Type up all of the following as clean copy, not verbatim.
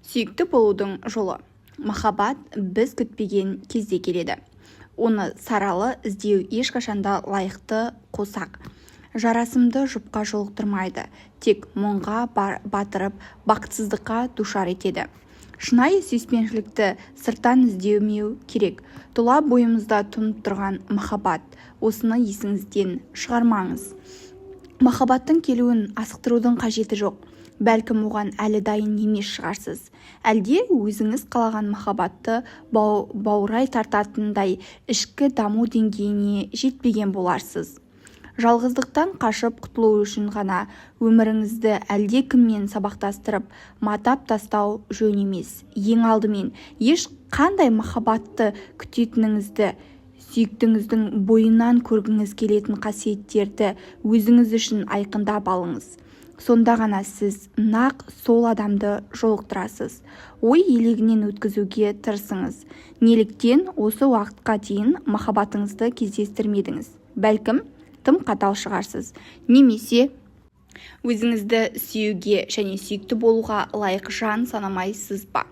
Сүйікті болудың жолы. Махаббат біз күтпеген кезде келеді. Оны саралы іздеу ешқашанда лайықты қосақ. Жарасымды жұпқа жолықтырмайды, тек мұңға батырып, бақытсыздыққа душар етеді. Шынайы сүйіспеншілікті сырттан іздеумеу керек. Тұла бойымызда тұнып тұрған махаббат. Осыны есіңізден шығармаңыз. Махаббаттың келуін асықтырудың қажеті жоқ. Бәлкім оған әлі дайын емес шығарсыз. Әлде өзіңіз қалаған махаббатты баурай тартатындай ішкі даму деңгейіне жетпеген боларсыз. Жалғыздықтан қашып құтылу үшін ғана өміріңізді әлде кіммен сабақтастырып, матап тастау жөн емес. Ең алдымен еш қандай махаббатты күтетініңізді, сүйіктіңіздің бойынан көргіңіз келетін қасиеттерді өзіңіз үшін айқындап алыңыз. Сонда ғана сіз нақ сол адамды жолықтырасыз. Ой елегінен өткізуге тырысыңыз. Неліктен осы уақытқа дейін махаббатыңызды кездестірмедіңіз? Бәлкім, тым қатал шығарсыз. Немесе өзіңізді сүюге және сүйікті болуға лайық жан санамайсыз ба?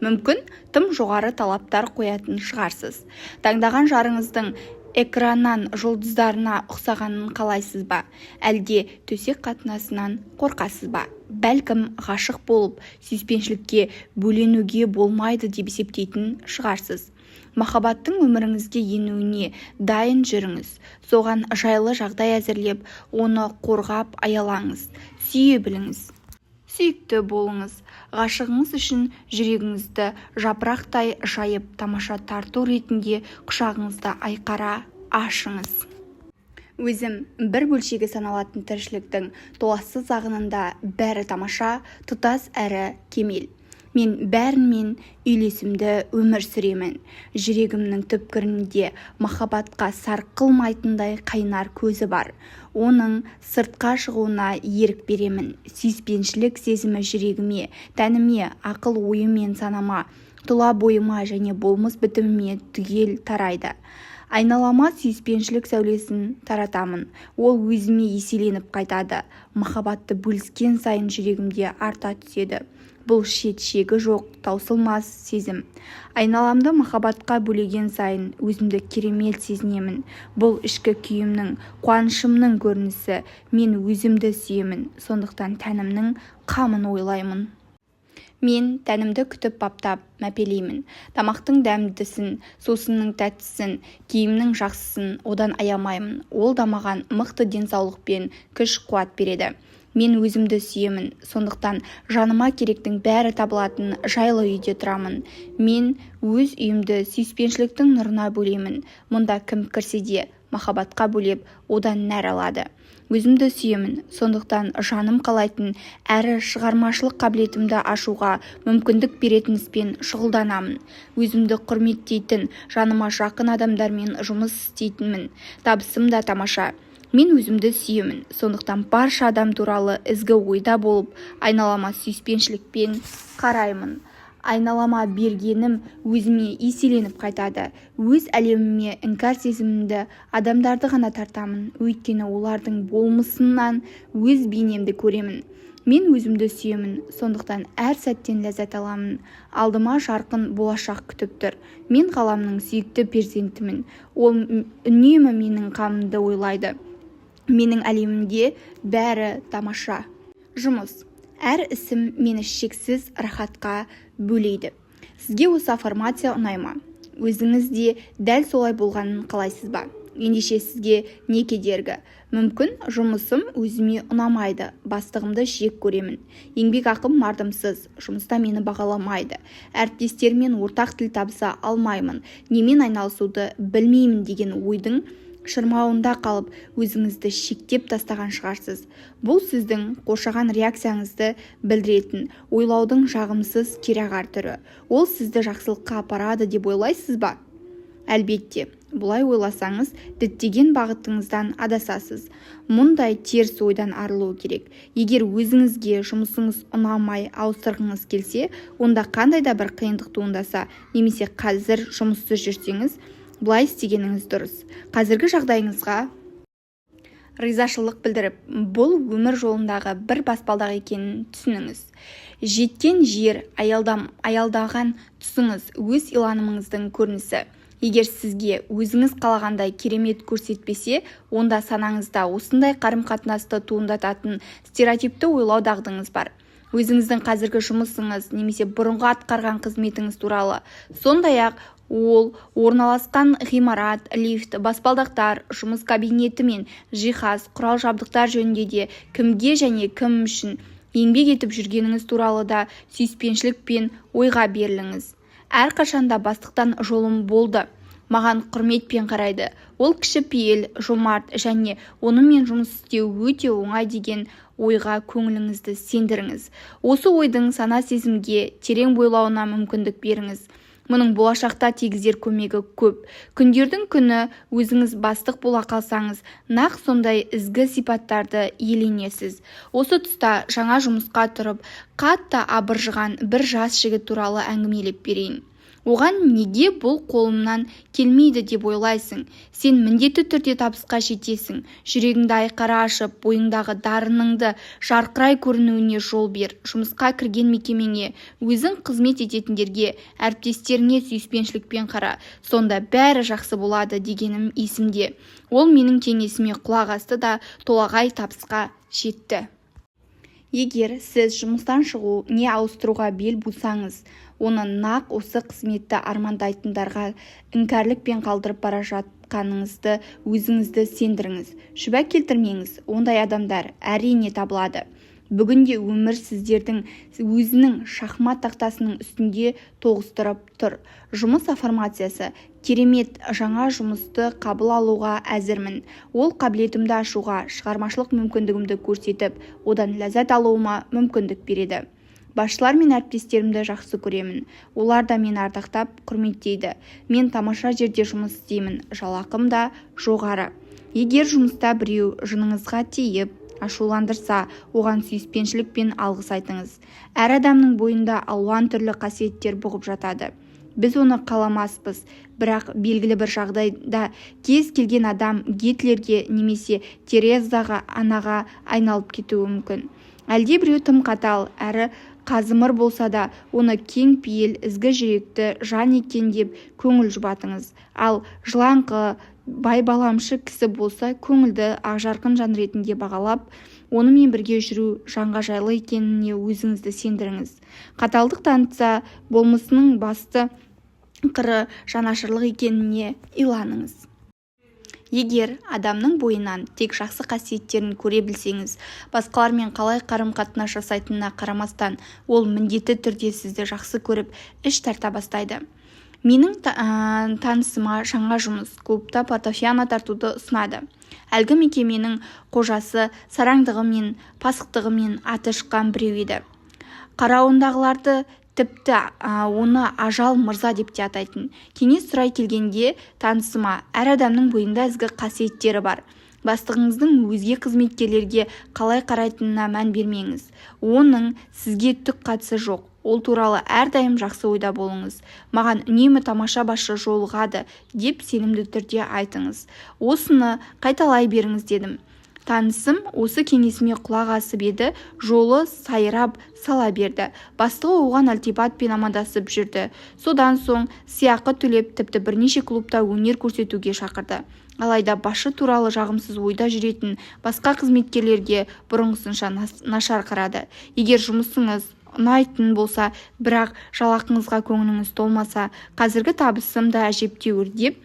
Мүмкін, тым жоғары талаптар қоятын шығарсыз. Таңдаған жарыңыздың экраннан жұлдыздарына ұқсағанын қалайсыз ба? Әлде төсек қатынасынан қорқасыз ба? Бәлкім, ғашық болып, сүйіспеншілікке бөленуге болмайды деп есептейтін шығарсыз. Махаббаттың өміріңізге енуіне дайын жүріңіз. Соған жайлы жағдай әзірлеп, оны қорғап аялаңыз. Сүйе біліңіз. Сүйікті болыңыз. Ғашығыңыз үшін жүрегіңізді жапырақтай жайып, тамаша тарту ретінде құшағыңызды айқара ашыңыз. Өзім бір бөлшегі саналатын тіршіліктің толассыз ағынында бәрі тамаша, тұтас әрі кемел. Мен бәрінмен үйлесімді өмір сүремін. Жүрегімнің түпкірінде махаббатқа сарқылмайтындай қайнар көзі бар. Оның сыртқа шығуына ерік беремін. Сүйіспеншілік сезімі жүрегіме, тәніме, ақыл ойымен санама, тұла бойыма және болмыс бітіміме түгел тарайды. Айналама сүйіспеншілік сәулесін таратамын. Ол өзіме еселеніп қайтады. Махаббатты бөліскен сайын жүрегімде арта түседі. Бұл шет-шегі жоқ, таусылмас сезім. Айналамды махаббатқа бөлеген сайын өзімді керемет сезінемін. Бұл ішкі күйімнің, қуанышымның көрінісі. Мен өзімді сүйемін, сондықтан тәнімнің қамын ойлаймын. Мен тәнімді күтіп баптап мәпелеймін. Тамақтың дәмдісін, сусынның тәттісін, киімнің жақсысын одан аямаймын. Ол да маған мықты денсаулық пен күш-қуат береді. Мен өзімді сүйемін, сондықтан жаныма керектің бәрі табылатын жайлы үйде тұрамын. Мен өз үйімді сүйіспеншіліктің нұрына бөлеймін. Мұнда кім кірсе де махаббатқа бөлеп, одан нәр алады. Өзімді сүйемін, сондықтан жаным қалайтын әрі шығармашылық қабілетімді ашуға мүмкіндік беретін іспен шұғылданамын. Өзімді құрметтейтін, жаныма жақын адамдармен жұмыс істейтінмін. Табысым да тамаша. Мен өзімді сүйемін, сондықтан барша адам туралы ізгі ойда болып, айналама сүйіспеншілікпен қараймын. Айналама бергенім өзіме еселеніп қайтады. Өз әлеміме іңкәр сезімімді адамдарды ғана тартамын, өйткені олардың болмысынан өз бейнемді көремін. Мен өзімді сүйемін, сондықтан әр сәттен ләззат аламын. Алдыма жарқын болашақ күтіп тұр. Мен ғаламның сүйікті перзентімін. Ол үнемі менің қамымды ойлайды. Менің әлемімде бәрі тамаша. Жұмыс. Әр ісім мені шексіз рахатқа бөлейді. Сізге осы аффирмация ұнайма? Өзіңіз де дәл солай болғанын қалайсыз ба? Ендеше сізге не кедергі? Мүмкін жұмысым өзіме ұнамайды, бастығымды жек көремін. Еңбек ақым мардымсыз, жұмыста мені бағаламайды. Әріптестермен ортақ тіл табыса алмаймын, немен айналысуды білмеймін деген ойдың шырмауында қалып, өзіңізді шектеп тастаған шығарсыз. Бұл сіздің қоршаған реакцияңызды білдіретін ойлаудың жағымсыз кереғар түрі. Ол сізді жақсылыққа апарады деп ойлайсыз ба? Әлбетте, бұлай ойласаңыз, діттеген бағытыңыздан адасасыз. Мұндай теріс ойдан арылу керек. Егер өзіңізге жұмысыңыз ұнамай ауыстырғыңыз келсе, онда қандай да бір қиындық туындаса, немесе қазір жұмыссыз жүрсеңіз, бұлай істегеніңіз дұрыс. Қазіргі жағдайыңызға ризашылық білдіріп, бұл өмір жолындағы бір баспалдақ екенін түсініңіз. Жеткен жер, аялдаған тұсыңыз өз иланымыңыздың көрінісі. Егер сізге өзіңіз қалағандай керемет көрсетпесе, онда санаңызда осындай қарым-қатынасты туындататын стереотипті ойлау дағдыңыз бар. Өзіңіздің қазіргі жұмысыңыз немесе бұрынғы атқарған қызметіңіз туралы, сондай-ақ ол орналасқан ғимарат, лифт, баспалдақтар, жұмыс кабинеті мен жиһаз, құрал-жабдықтар жөнінде де кімге және кім үшін еңбек етіп жүргеніңіз туралы да сүйіспеншілікпен ойға беріліңіз. Әрқашанда бастықтан жолым болды. Маған құрметпен қарайды. Ол кішіпейіл, жомарт және онымен жұмыс істеу өте оңай деген ойға көңіліңізді сендіріңіз. Осы ойдың сана-сезімге терең бойлауына мүмкіндік беріңіз. Мұның болашақта тигізер көмегі көп. Күндердің күні өзіңіз бастық бола қалсаңыз, нақ сондай ізгі сипаттарды иеленесіз. Осы тұста жаңа жұмысқа тұрып, қатты абыржыған бір жас жігіт туралы әңгімелеп берейін. Оған неге бұл қолымнан келмейді деп ойлайсың? Сен міндетті түрде табысқа жетесің. Жүрегіңді айқара ашып, бойыңдағы дарыныңды жарқырай көрінуіне жол бер. Жұмысқа кірген мекемеңе, өзің қызмет ететіндерге, әріптестеріңе сүйіспеншілікпен қара. Сонда бәрі жақсы болады дегенім есімде. Ол менің кеңесіме құлақ асты да толағай табысқа жетті. Егер сіз жұмыстан шығу не ауыстыруға бел бусаңыз, оны нақ осы қызметті армандайтындарға іңкәрлікпен қалдырып бара жатқаныңызды өзіңізді сендіріңіз. Шүбә келтірмеңіз, ондай адамдар әрине табылады. Бүгінде өмір сіздердің өзінің шахмат тақтасының үстінде тоғыстырып тұр. Жұмыс аффирмациясы: керемет, жаңа жұмысты қабыл алуға әзірмін. Ол қабілетімді ашуға, шығармашылық мүмкіндігімді көрсетіп, одан ләззат алуыма мүмкіндік береді. Басшылар мен әріптестерімді жақсы көремін. Олар да мені ардақтап, құрметтейді. Мен тамаша жерде жұмыс істеймін, жалақым да жоғары. Егер жұмыста біреу жыныңызға тиіп, ашуландырса, оған сүйіспеншілік пен алғыс айтыңыз. Әр адамның бойында алуан түрлі қасиеттер бұғып жатады. Біз оны қаламаспыз, бірақ белгілі бір жағдайда кез келген адам Гитлерге немесе Терезаға анаға айналып кетуі мүмкін. Әлде біреу тым қатал, әрі қазымыр болса да, оны кең пейіл, ізгі жүректі жан екен деп көңіл жұбатыңыз. Ал жылаңқы, байбаламшы кісі болса, көңілді ақжарқын жан ретінде бағалап, онымен бірге жүру жанға жайлы екеніне өзіңізді сендіріңіз. Қаталдық танытса, болмысының басты қыры жанашырлық екеніне иланыңыз. Егер адамның бойынан тек жақсы қасиеттерін көре білсеңіз, басқалармен қалай қарым-қатынас жасайтынына қарамастан, ол міндетті түрде сізді жақсы көріп, іш тарта бастайды. Менің танысыма жаңа жұмыс клубта фортепиано тартуды ұсынады. Әлгі мекеменің қожасы сараңдығы мен пасықтығы мен аты шыққан біреу еді. Қарауындағыларды тіпті оны ажал мырза деп те атайтын. Кеңес сұрай келгенде танысыма: әр адамның бойында ізгі қасиеттері бар. Бастығыңыздың өзге қызметкерлерге қалай қарайтынына мән бермеңіз. Оның сізге түк қатысы жоқ. Ол туралы әрдайым жақсы ойда болыңыз. Маған үнемі тамаша басшы жолығады деп сенімді түрде айтыңыз. Осыны қайталай беріңіз дедім. Танысым осы кеңесіме құлақ асып еді, жолы сайрап сала берді. Бастығы оған ілтипатпен амандасып жүрді. Содан соң сыйақы төлеп, тіпті бірнеше клубта өнер көрсетуге шақырды. Алайда басшы туралы жағымсыз ойда жүретін басқа қызметкерлерге бұрынғысынша нашар қарады. Егер жұмысыңыз ұнайтын болса, бірақ жалақыңызға көңіліңіз толмаса, қазіргі табысым да әжептәуір деп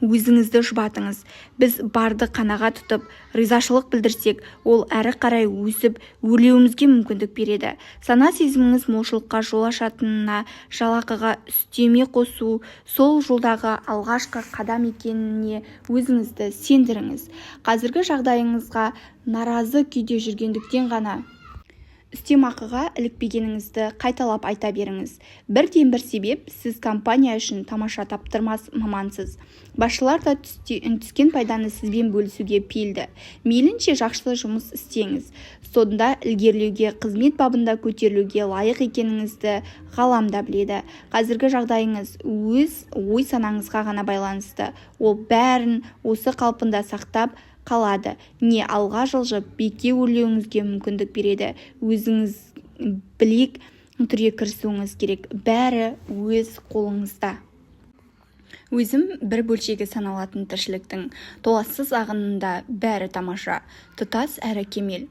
өзіңізді жұбатыңыз. Біз барды қанаға тұтып, ризашылық білдірсек, ол әрі қарай өсіп, өрлеуімізге мүмкіндік береді. Сана-сезіміңіз молшылыққа жол ашатынына, жалақыға үстеме қосу сол жолдағы алғашқы қадам екеніне өзіңізді сендіріңіз. Қазіргі жағдайыңызға наразы күйде жүргендіктен ғана үстемақыға ілікпегеніңізді қайталап айта беріңіз. Бірден-бір себеп, сіз компания үшін тамаша таптырмас мамансыз. Басшылар да түскен пайданы сізбен бөлісуге пейілді. Мейлінше жақсы жұмыс істеңіз. Сонда ілгерілеуге, қызмет бабында көтерілуге лайық екеніңізді ғаламда біледі. Қазіргі жағдайыңыз өз ой-санаңызға ғана байланысты. Ол бәрін осы қалпында сақтап қалады, не алға жылжып беки өрлеуіңізге мүмкіндік береді. Өзіңіз білек түрге кірісуіңіз керек. Бәрі өз қолыңызда. Өзім бір бөлшегі саналатын тіршіліктің толассыз ағынында бәрі тамаша, тұтас әрі кемел.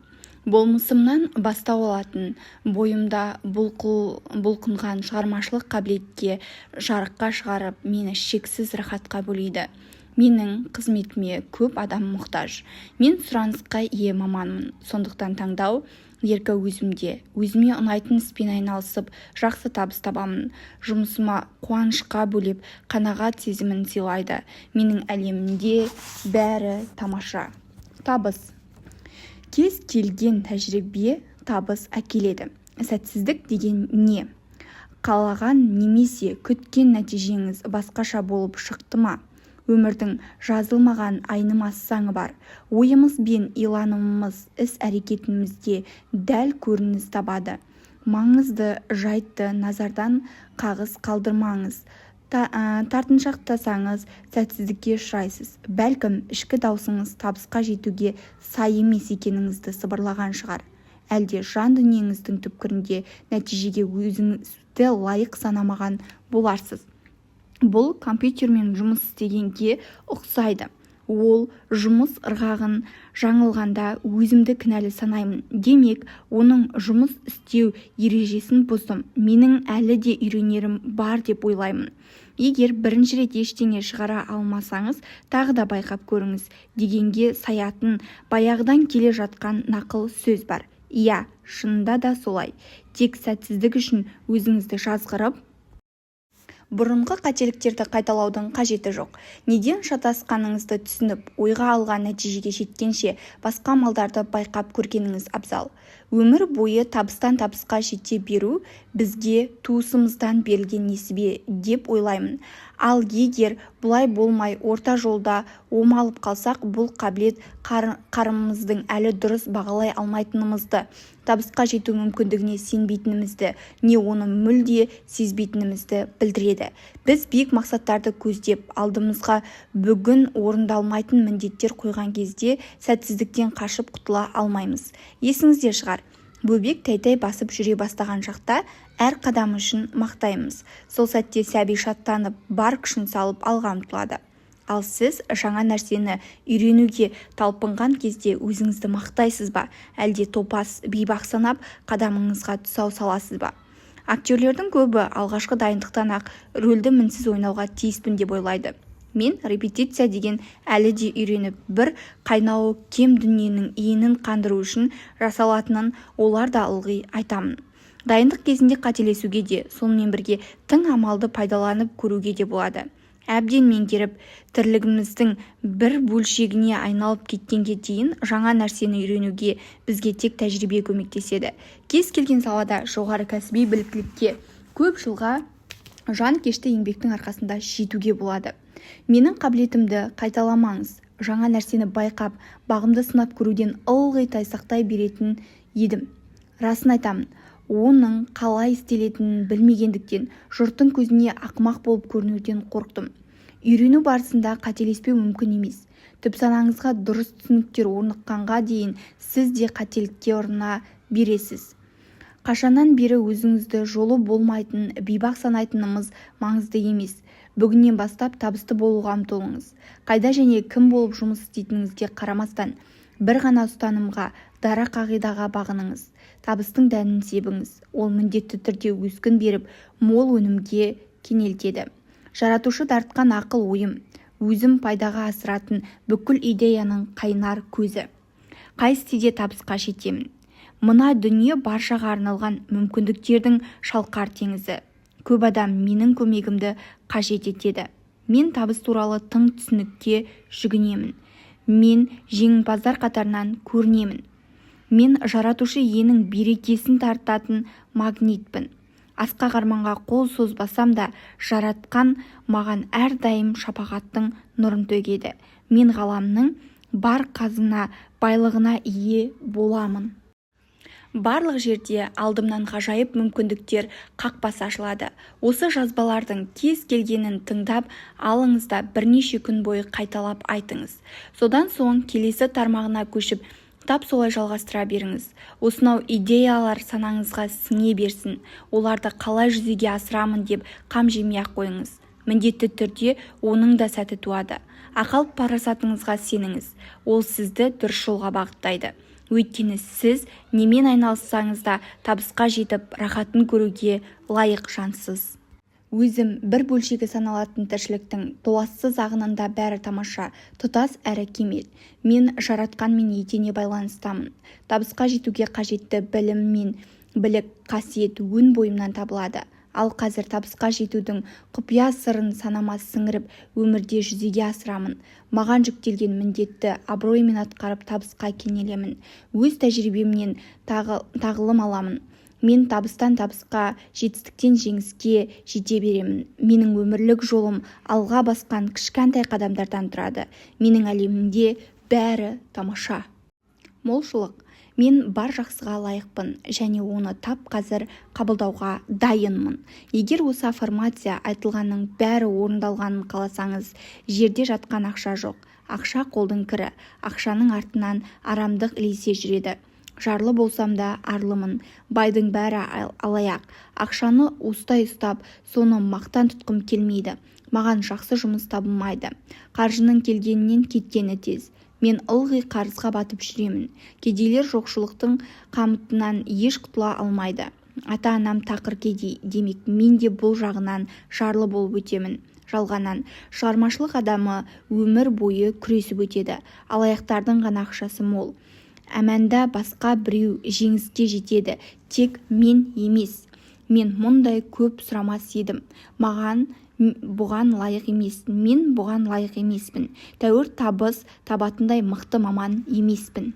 Болмысымнан бастау алатын, бойымда бұлқынған шығармашылық қабілетке жарыққа шығарып, мені шексіз рахатқа бөлейді. Менің қызметіме көп адам мұқтаж. Мен сұранысқа ие маманмын, сондықтан таңдау еркі өзімде. Өзіме ұнайтын іспен айналысып, жақсы табыс табамын. Жұмысыма қуанышқа бөлеп, қанағат сезімін сыйлайды. Менің әлемімде бәрі тамаша. Табыс. Кез келген тәжірибе табыс әкеледі. Сәтсіздік деген не? Қалаған немесе күткен нәтижеңіз басқаша болып шықты ма? Өмірдің жазылмаған айнымас заңы бар. Ойымыз бен иланымымыз іс-әрекетімізде дәл көрініс табады. Маңызды жайтты назардан қағыс қалдырмаңыз. Тартыншақтасаңыз сәтсіздікке ұшырайсыз. Бәлкім ішкі даусыңыз табысқа жетуге сай емес екеніңізді сыбырлаған шығар. Әлде жан дүниеңіздің түпкірінде нәтижеге өзіңізді лайық санамаған боларсыз. Бұл компьютермен жұмыс істегенге ұқсайды. Ол жұмыс ырғағын жаңылғанда өзімді кінәлі санаймын. Демек, оның жұмыс істеу ережесін бұздым. Менің әлі де үйренерім бар деп ойлаймын. Егер бірінші рет ештеңе шығара алмасаңыз, тағы да байқап көріңіз дегенге саятын баяғыдан келе жатқан нақыл сөз бар. Иә, шынында да солай. Тек сәтсіздік үшін өзіңізді жазғырып, бұрынғы қателіктерді қайталаудың қажеті жоқ. Неден шатасқаныңызды түсініп, ойға алған нәтижеге жеткенше басқа малдарды байқап көргеніңіз абзал. Өмір бойы табыстан табысқа жете беру бізге туысымыздан берілген несібе деп ойлаймын. Ал егер бұлай болмай орта жолда омалып қалсақ, бұл қабілет қарымымыздың әлі дұрыс бағалай алмайтынымызды, табысқа жету мүмкіндігіне сенбейтінімізді, не оны мүлде сезбейтінімізді білдіреді. Біз биік мақсаттарды көздеп, алдымызға бүгін орындалмайтын міндеттер қойған кезде сәтсіздіктен қашып құтыла алмаймыз. Есіңізде шығар, бөбек тәй-тәй басып жүре бастаған шақта әр қадам үшін мақтаймыз. Сол сәтте сәби шаттанып, бар күшін салып алға ұмтылады. Ал сіз жаңа нәрсені үйренуге талпынған кезде өзіңізді мақтайсыз ба? Әлде топас, бейбақ санап қадамыңызға тұсау саласыз ба? Актерлердің көбі алғашқы дайындықтан-ақ рөлді мінсіз ойнауға тиіспін деп ойлайды. Мен репетиция деген әлі де үйреніп, бір қайнауы кем дүниенің иінін қандыру үшін жасалатынын олар да ылғи айтамын. Дайындық кезінде қателесуге де, сонымен бірге тың амалды пайдаланып көруге де болады. Әбден меңгеріп, тірлігіміздің бір бөлшегіне айналып кеткенге дейін жаңа нәрсені үйренуге бізге тек тәжірибе көмектеседі. Кез келген салада жоғары кәсіби біліктілікке көп жылға жан кешті еңбектің арқасында жетуге болады. Менің қабілетімді қайталамаңыз. Жаңа нәрсені байқап, бағымды сынап көруден ылғи тайсақтай беретін едім. Расын айтамын, оның қалай істелетінін білмегендіктен, жұрттың көзіне ақымақ болып көрінуден қорықтым. Үйрену барысында қателеспеу мүмкін емес. Түп санаңызға дұрыс түсініктер орныққанға дейін сіз де қателікке ұрына бересіз. Қашаннан бері өзіңізді жолы болмайтын, бейбақ санайтынымыз маңызды емес. Бүгіннен бастап табысты болуға ұмтылыңыз. Қайда және кім болып жұмыс істейтініңізге қарамастан, бір ғана ұстанымға, дара қағидаға бағыныңыз. Табыстың дәнін себіңіз. Ол міндетті түрде өскін беріп, мол өнімге кенелтеді. Жаратушы дарытқан ақыл ойым, өзім пайдаға асыратын бүкіл идеяның қайнар көзі. Қай істеде табысқа жетемін. Мына дүние баршаға арналған мүмкіндіктердің шалқар теңізі. Көп адам менің көмегімді қажет етеді. Мен табыс туралы тың түсінікке жүгінемін. Мен жеңімпаздар қатарынан көрінемін. Мен жаратушы иенің берекесін тартатын магнитпін. Асқақ арманға қол созбасам да, жаратқан маған әрдайым шапағаттың нұрын төгеді. Мен ғаламның бар қазына байлығына ие боламын. Барлық жерде алдымнан ғажайып мүмкіндіктер қақпасы ашылады. Осы жазбалардың кез келгенін тыңдап алыңыз да бірнеше күн бойы қайталап айтыңыз. Содан соң келесі тармағына көшіп тап солай жалғастыра беріңіз. Осынау идеялар санаңызға сіңе берсін. Оларды қалай жүзеге асырамын деп қам жемей-ақ қойыңыз. Міндетті түрде оның да сәті туады. Ақыл-парасатыңызға сеніңіз. Ол сізді дұрыс жолға бағыттайды. Өйткені сіз немен айналыссаңыз да табысқа жетіп, рахатын көруге лайық жансыз. Өзім бір бөлшегі саналатын тіршіліктің толассыз ағынында бәрі тамаша, тұтас әрі кемел. Мен жаратқанмен етене байланыстамын. Табысқа жетуге қажетті білім мен білік, қасиет өн бойымнан табылады. Ал қазір табысқа жетудің құпия сырын санама сіңіріп, өмірде жүзеге асырамын. Маған жүктелген міндетті абыроймен атқарып табысқа кенелемін. Өз тәжірибемнен тағылым аламын. Мен табыстан табысқа, жетістіктен жеңіске жете беремін. Менің өмірлік жолым алға басқан кішкентай қадамдардан тұрады. Менің әлемімде бәрі тамаша. Молшылық. Мен бар жақсыға лайықпын және оны тап қазір қабылдауға дайынмын. Егер осы аффирмация айтылғанның бәрі орындалғанын қаласаңыз, жерде жатқан ақша жоқ. Ақша қолдың кірі. Ақшаның артынан арамдық ілесе жүреді. Жарлы болсам да арлымын. Байдың бәрі алаяқ. Ақшаны уыстай ұстап, соны мақтан тұтқым келмейді. Маған жақсы жұмыс табылмайды. Қаржының келгенінен кеткені тез. Мен ылғи қарызға батып жүремін. Кедейлер жоқшылықтың қамытынан еш құтыла алмайды. Ата-анам тақыр кедей, демек мен де бұл жағынан жарлы болып өтемін. Жалғаннан. Шығармашылық адамы өмір бойы күресіп өтеді. Алаяқтардың ғана ақшасы мол. Әмәнда басқа біреу жеңіске жетеді, тек мен емес. Мен мұндай көп сұрамас едім. Бұған лайық емеспін. Мен бұған лайық емеспін. Тәуір табыс табатындай мықты маман емеспін.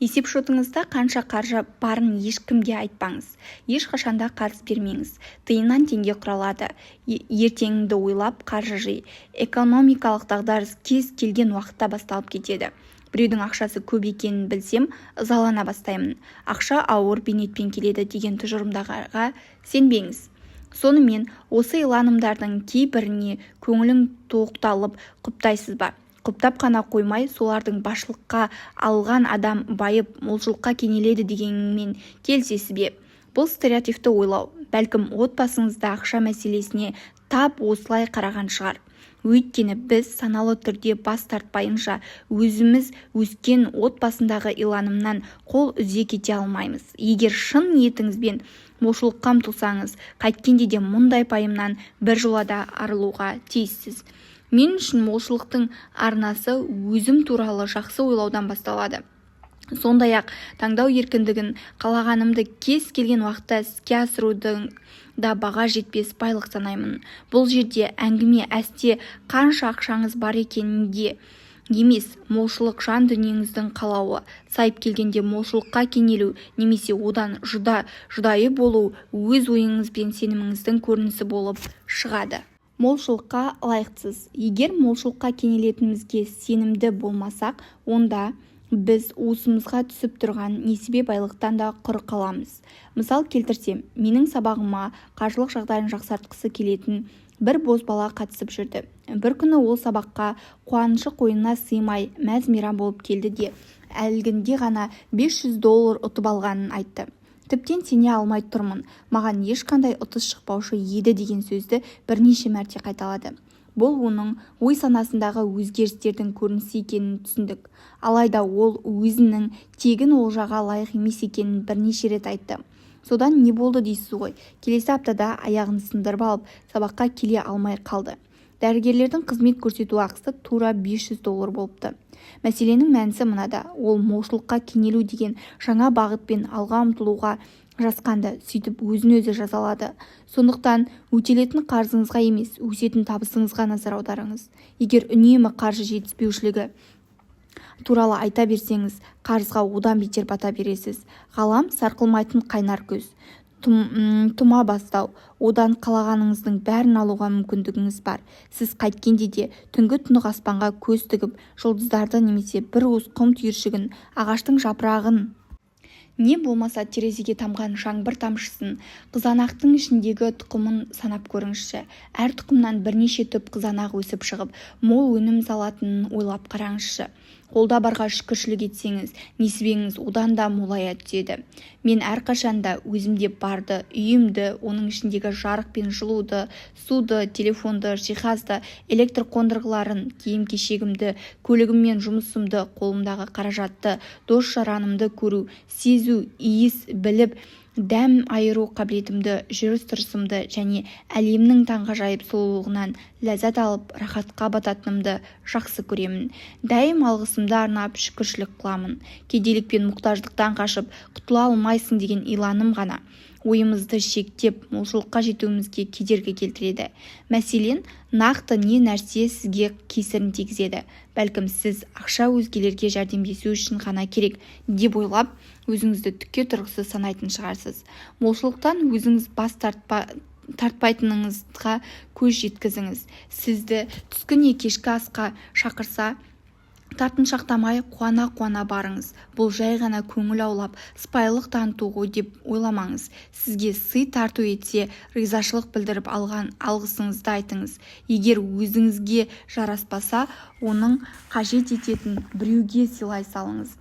Есепшотыңызда қанша қаржы барын ешкімге айтпаңыз. Ешқашанда қарыз бермеңіз. Тиыннан теңге құралады. Ертеңіңді ойлап қаржы жи. Экономикалық дағдарыс кез келген уақытта басталып кетеді. Біреудің ақшасы көп екенін білсем, ызалана бастаймын. Ақша ауыр бейнетпен келеді деген тұжырымдарға сенбеңіз. Сонымен осы иланымдардың кейбіріне көңілің тоқталып құптайсыз ба? Құптап қана қоймай, солардың басшылыққа алған адам байып, молшылыққа кенеледі дегенмен келісесіз бе? Бұл стереотипті ойлау. Бәлкім отбасыңызда ақша мәселесіне тап осылай қараған шығар. Өйткені біз саналы түрде бас тартпайынша өзіміз өскен отбасындағы иланымнан қол үзе кете алмаймыз. Егер шын ниетіңізбен молшылыққа ұмтылсаңыз, қайткенде де мұндай пайымнан біржолата арылуға тиіссіз. Мен үшін молшылықтың арнасы өзім туралы жақсы ойлаудан басталады. Сондай-ақ таңдау еркіндігін, қалағанымды кез келген уақытта іске асырудың да баға жетпес байлық санаймын. Бұл жерде әңгіме әсте қанша ақшаңыз бар екенінде емес, молшылық жан дүниеңіздің қалауы. Сайып келгенде молшылыққа кенелу немесе одан жұдайы болу өз ойыңыз бен сеніміңіздің көрінісі болып шығады. Молшылыққа лайықсыз. Егер молшылыққа кенелетінімізге сенімді болмасақ, онда біз уысымызға түсіп тұрған несібе байлықтан да құр қаламыз. Мысал келтірсем, менің сабағыма қаржылық жағдайын жақсартқысы келетін бір бозбала қатысып жүрді. Бір күні ол сабаққа қуанышы қойнына сыймай мәз-мейрам болып келді де, әлгінде ғана $500 ұтып алғанын айтты. Тіптен сене алмай тұрмын, маған ешқандай ұтыс шықпаушы еді деген сөзді бірнеше мәрте қайталады. Бұл оның ой-санасындағы өзгерістердің көрінісі екенін түсіндік. Алайда ол өзінің тегін олжаға лайық емес екенін бірнеше рет айтты. Содан не болды дейсіз ғой? Келесі аптада аяғын сындырып алып, сабаққа келе алмай қалды. Дәрігерлердің қызмет көрсету ақысы тура $500 болыпты. Мәселенің мәнісі мынада: ол молшылыққа кенелу деген жаңа бағытпен алға ұмтылуға жасқанды, сөйтіп өзін-өзі жазалады. Сондықтан өтелетін қарызыңызға емес, өсетін табысыңызға назар аударыңыз. Егер үнемі қаржы жетіспеушілігі туралы айта берсеңіз, қарызға одан бетер бата бересіз. Ғалам сарқылмайтын қайнар көз. Тума бастау, одан қалағаныңыздың бәрін алуға мүмкіндігіңіз бар. Сіз қайткенде де түнгі тұнық аспанға көз тігіп, жұлдыздарды немесе бір уыс құм түйіршігін, ағаштың жапырағын Не болмаса терезеге тамған жаңбыр тамшысын, қызанақтың ішіндегі тұқымын санап көріңізші. Әр тұқымнан бірнеше түп қызанақ өсіп шығып, мол өнім салатынын ойлап қараңызшы. Қолда барға шүкіршілік етсеңіз, несібеңіз одан да молая түседі. Мен әрқашанда өзімде барды, үйімді, оның ішіндегі жарық пен жылуды, суды, телефонды, жиһазды, электр қондырғыларын, киім-кешегімді, көлігім мен жұмысымды, қолымдағы қаражатты, дос-жаранымды көру, сезу, иіс, біліп, дәм айыру қабілетімді, жүріс-тұрысымды және әлемнің таңғажайып сұлулығынан ләззат алып, рахатқа бататынымды жақсы көремін. Дәйім алғысымды арнап шүкіршілік қыламын. Кедейлік пен мұқтаждықтан қашып құтыла алмайсың деген иланым ғана ойымызды шектеп, молшылыққа жетуімізге кедергі келтіреді. Мәселен, нақты не нәрсе сізге кесірін тигізеді? Бәлкім сіз ақша өзгелерге жәрдемдесу үшін ғана керек деп ойлап, өзіңізді түкке тұрғысыз санайтын шығарсыз. Молшылықтан өзіңіз бас тартпайтыныңызға көз жеткізіңіз. Сізді түскі не кешкі асқа шақырса, тартыншақтамай қуана-қуана барыңыз. Бұл жай ғана көңіл аулап, сыпайылық таныту ғой деп ойламаңыз. Сізге сый тарту етсе, ризашылық білдіріп алған алғысыңызды айтыңыз. Егер өзіңізге жараспаса, оның қажет ететін біреуге сыйлай салыңыз.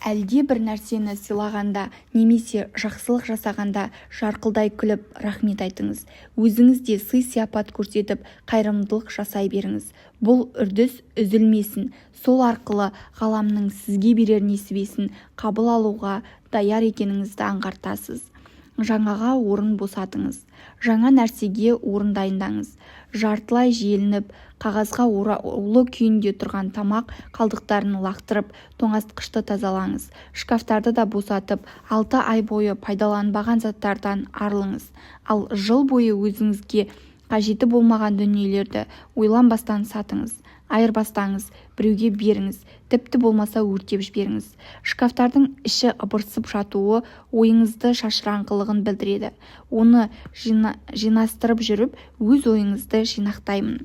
Әлде бір нәрсені сыйлағанда немесе жақсылық жасағанда жарқылдай күліп рахмет айтыңыз. Өзіңіз де сый-сияпат көрсетіп қайырымдылық жасай беріңіз. Бұл үрдіс үзілмесін. Сол арқылы ғаламның сізге берер несібесін қабыл алуға даяр екеніңізді аңғартасыз. Жаңаға орын босатыңыз. Жаңа нәрсеге орын дайындаңыз. Жартылай желініп, қағазға улы күйінде тұрған тамақ қалдықтарын лақтырып, тоңазытқышты тазалаңыз. Шкафтарды да босатып, 6 ай бойы пайдаланбаған заттардан арылыңыз. Ал жыл бойы өзіңізге қажеті болмаған дүниелерді ойланбастан сатыңыз. Айырбастаңыз, біреуге беріңіз, тіпті болмаса өртеп жіберіңіз. Шкафтардың іші ыбырсып жатуы ойыңызды шашыраңқылығын білдіреді. Оны жинастырып жүріп, өз ойыңызды жинақтаймын.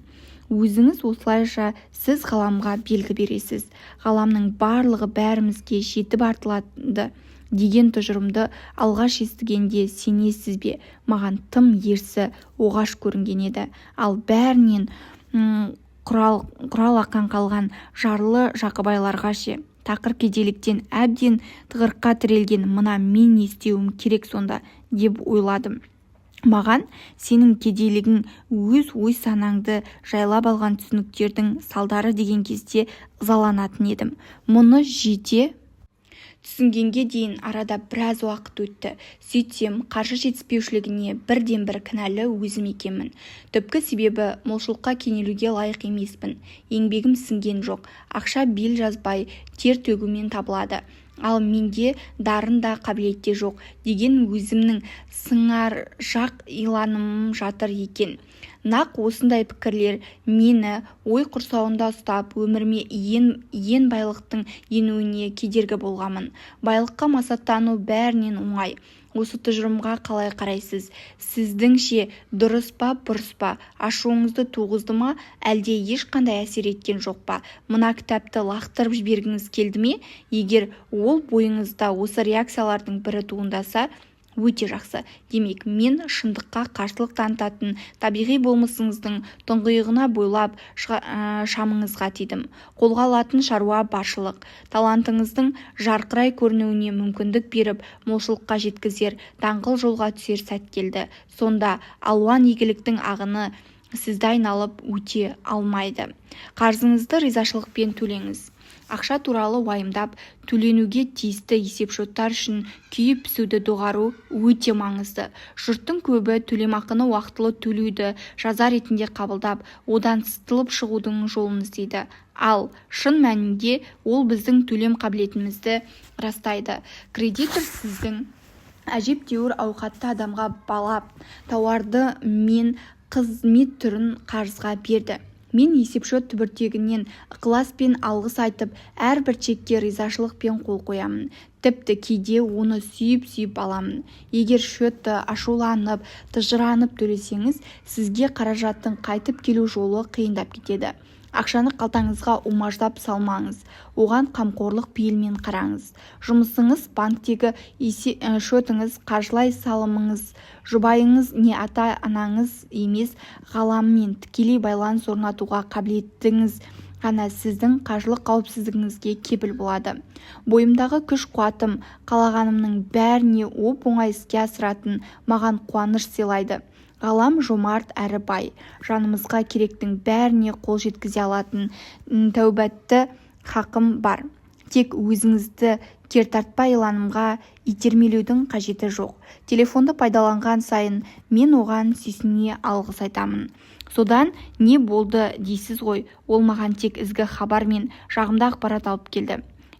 Өзіңіз осылайша сіз ғаламға белгі бересіз. Ғаламның барлығы бәрімізге жетіп артылады деген тұжырымды алғаш естігенде сенесіз бе? Маған тым ерсі, оғаш көрінген еді. Ал бәрінен құрал аққан қалған жарлы жақыбайларға ше. Тақыр кедейліктен әбден тығырыққа тірелген мына мен не істеуім керек сонда деп ойладым. Маған сенің кедейлігің өз ой-санаңды жайлап алған түсініктердің салдары деген кезде ызаланатын едім. Мұны жете түсінгенге дейін арада біраз уақыт өтті. Сөйтсем, қаржы жетіспеушілігіне бірден-бір кінәлі өзім екенмін. Түпкі себебі молшылыққа кенелуге лайық емеспін. Еңбегім сіңген жоқ. Ақша бел жазбай, тер төгумен табылады. Ал менде дарын да қабілет те жоқ деген өзімнің сыңаржақ иланымым жатыр екен. Нақ осындай пікірлер мені ой құрсауында ұстап, өміріме иен байлықтың енуіне кедергі болғамын. Байлыққа масаттану бәрінен оңай. Осы тұжырымға қалай қарайсыз? Сіздіңше дұрыс па, бұрыс па? Ашуыңызды туғызды ма, әлде ешқандай әсер еткен жоқ па? Мына кітапты лақтырып жібергіңіз келді ме? Егер ол бойыңызда осы реакциялардың бірі туындаса, өте жақсы. Демек, мен шындыққа қарсылық танытатын табиғи болмысыңыздың тұңғиығына бойлап шамыңызға тидім. Қолға алатын шаруа баршылық. Талантыңыздың жарқырай көрінуіне мүмкіндік беріп, молшылыққа жеткізер, даңғыл жолға түсер сәт келді. Сонда алуан игіліктің ағыны сізді айналып өте алмайды. Қарызыңызды ризашылықпен төлеңіз. Ақша туралы уайымдап, төленуге тиісті есепшоттар үшін күйіп-пісуді доғару өте маңызды. Жұрттың көбі төлемақыны уақытылы төлеуді жаза ретінде қабылдап, одан сытылып шығудың жолын іздейді. Ал шын мәнінде ол біздің төлем қабілетімізді растайды. Кредитор сіздің әжептәуір ауқатты адамға балап, тауарды мен қызмет түрін қарызға берді. Мен есепшот түбіртегінен ықылас пен алғыс айтып, әрбір чекке ризашылықпен қол қоямын. Тіпті кейде оны сүйіп аламын. Егер шотты ашуланып, тыжыранып төлесеңіз, сізге қаражаттың қайтып келу жолы қиындап кетеді. Ақшаны қалтаңызға умаждап салмаңыз, оған қамқорлық пейілмен қараңыз. Жұмысыңыз, банктегі шотыңыз, қаржылай салымыңыз, жұбайыңыз не ата-анаңыз емес, ғаламмен тікелей байланыс орнатуға қабілеттіңіз ғана сіздің қаржылық қауіпсіздігіңізге кепіл болады. Бойымдағы күш-қуатым, қалағанымның бәріне оп-оңай іске асыратын маған қуаныш сыйлайды. Ғалам жомарт әрі бай, жанымызға керектің бәріне қол жеткізе алатын тәубәтті хақым бар. Тек өзіңізді кертартпа иланымға итермелеудің қажеті жоқ. Телефонды пайдаланған сайын мен оған сүйсіне алғыс айтамын. Содан не болды дейсіз ғой, ол маған тек ізгі хабар мен жағымды ақпарат алып келді.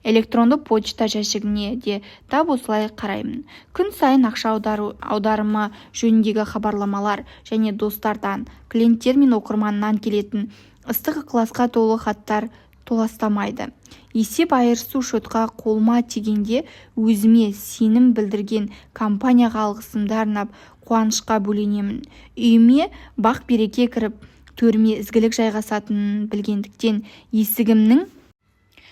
Электронды почта жәшігіне де тап осылай қараймын. Күн сайын ақша аударымы жөніндегі хабарламалар және достардан, клиенттер мен оқырманнан келетін ыстық ықыласқа толы хаттар толастамайды. Есеп айырысу шотқа қолыма тигенде өзіме сенім білдірген компанияға алғысымды арнап қуанышқа бөленемін. Үйіме бақ-береке кіріп, төріме ізгілік жайғасатынын білгендіктен есігімнің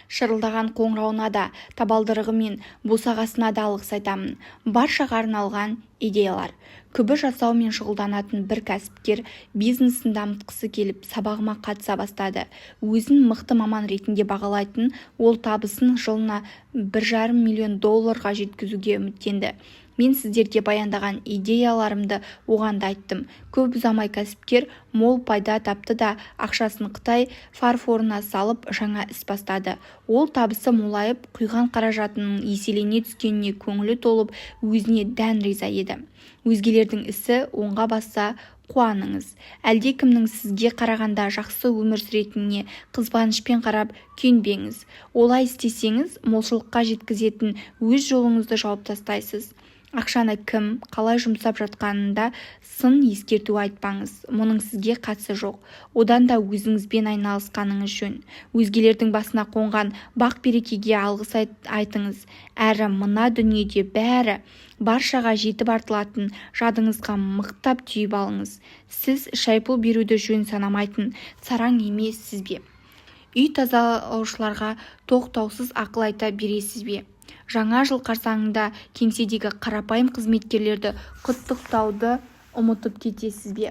шырылдаған қоңырауына да, табалдырығы мен босағасына да алғыс айтамын. Баршаға арналған идеялар. Күбі жасаумен шұғылданатын бір кәсіпкер бизнесін дамытқысы келіп сабағыма қатыса бастады. Өзін мықты маман ретінде бағалайтын, ол табысын жылына $1,5 миллион жеткізуге үміттенді. Мен сіздерге баяндаған идеяларымды оған да айттым. Көп ұзамай кәсіпкер мол пайда тапты да ақшасын Қытай фарфорына салып жаңа іс бастады. Ол табысы молайып, құйған қаражатының еселене түскеніне көңілі толып, өзіне дән риза еді. Өзгелердің ісі оңға басса қуаныңыз. Әлдекімнің сізге қарағанда жақсы өмір сүретініне қызғанышпен қарап күйінбеңіз. Олай істесеңіз, молшылыққа жеткізетін өз жолыңызды жауып тастайсыз. Ақшаны кім, қалай жұмсап жатқанында сын ескерту айтпаңыз. Мұның сізге қатысы жоқ. Одан да өзіңізбен айналысқаныңыз жөн. Өзгелердің басына қонған бақ-берекеге алғыс айтыңыз. Әрі мына дүниеде бәрі баршаға жетіп артылатын жадыңызға мықтап түйіп алыңыз. Сіз шайпыл беруді жөн санамайтын сараң емессіз бе? Үй тазалаушыларға тоқтаусыз ақыл айта бересіз бе? Жаңа жыл қарсаңында кеңседегі қарапайым қызметкерлерді құттықтауды ұмытып кетесіз бе?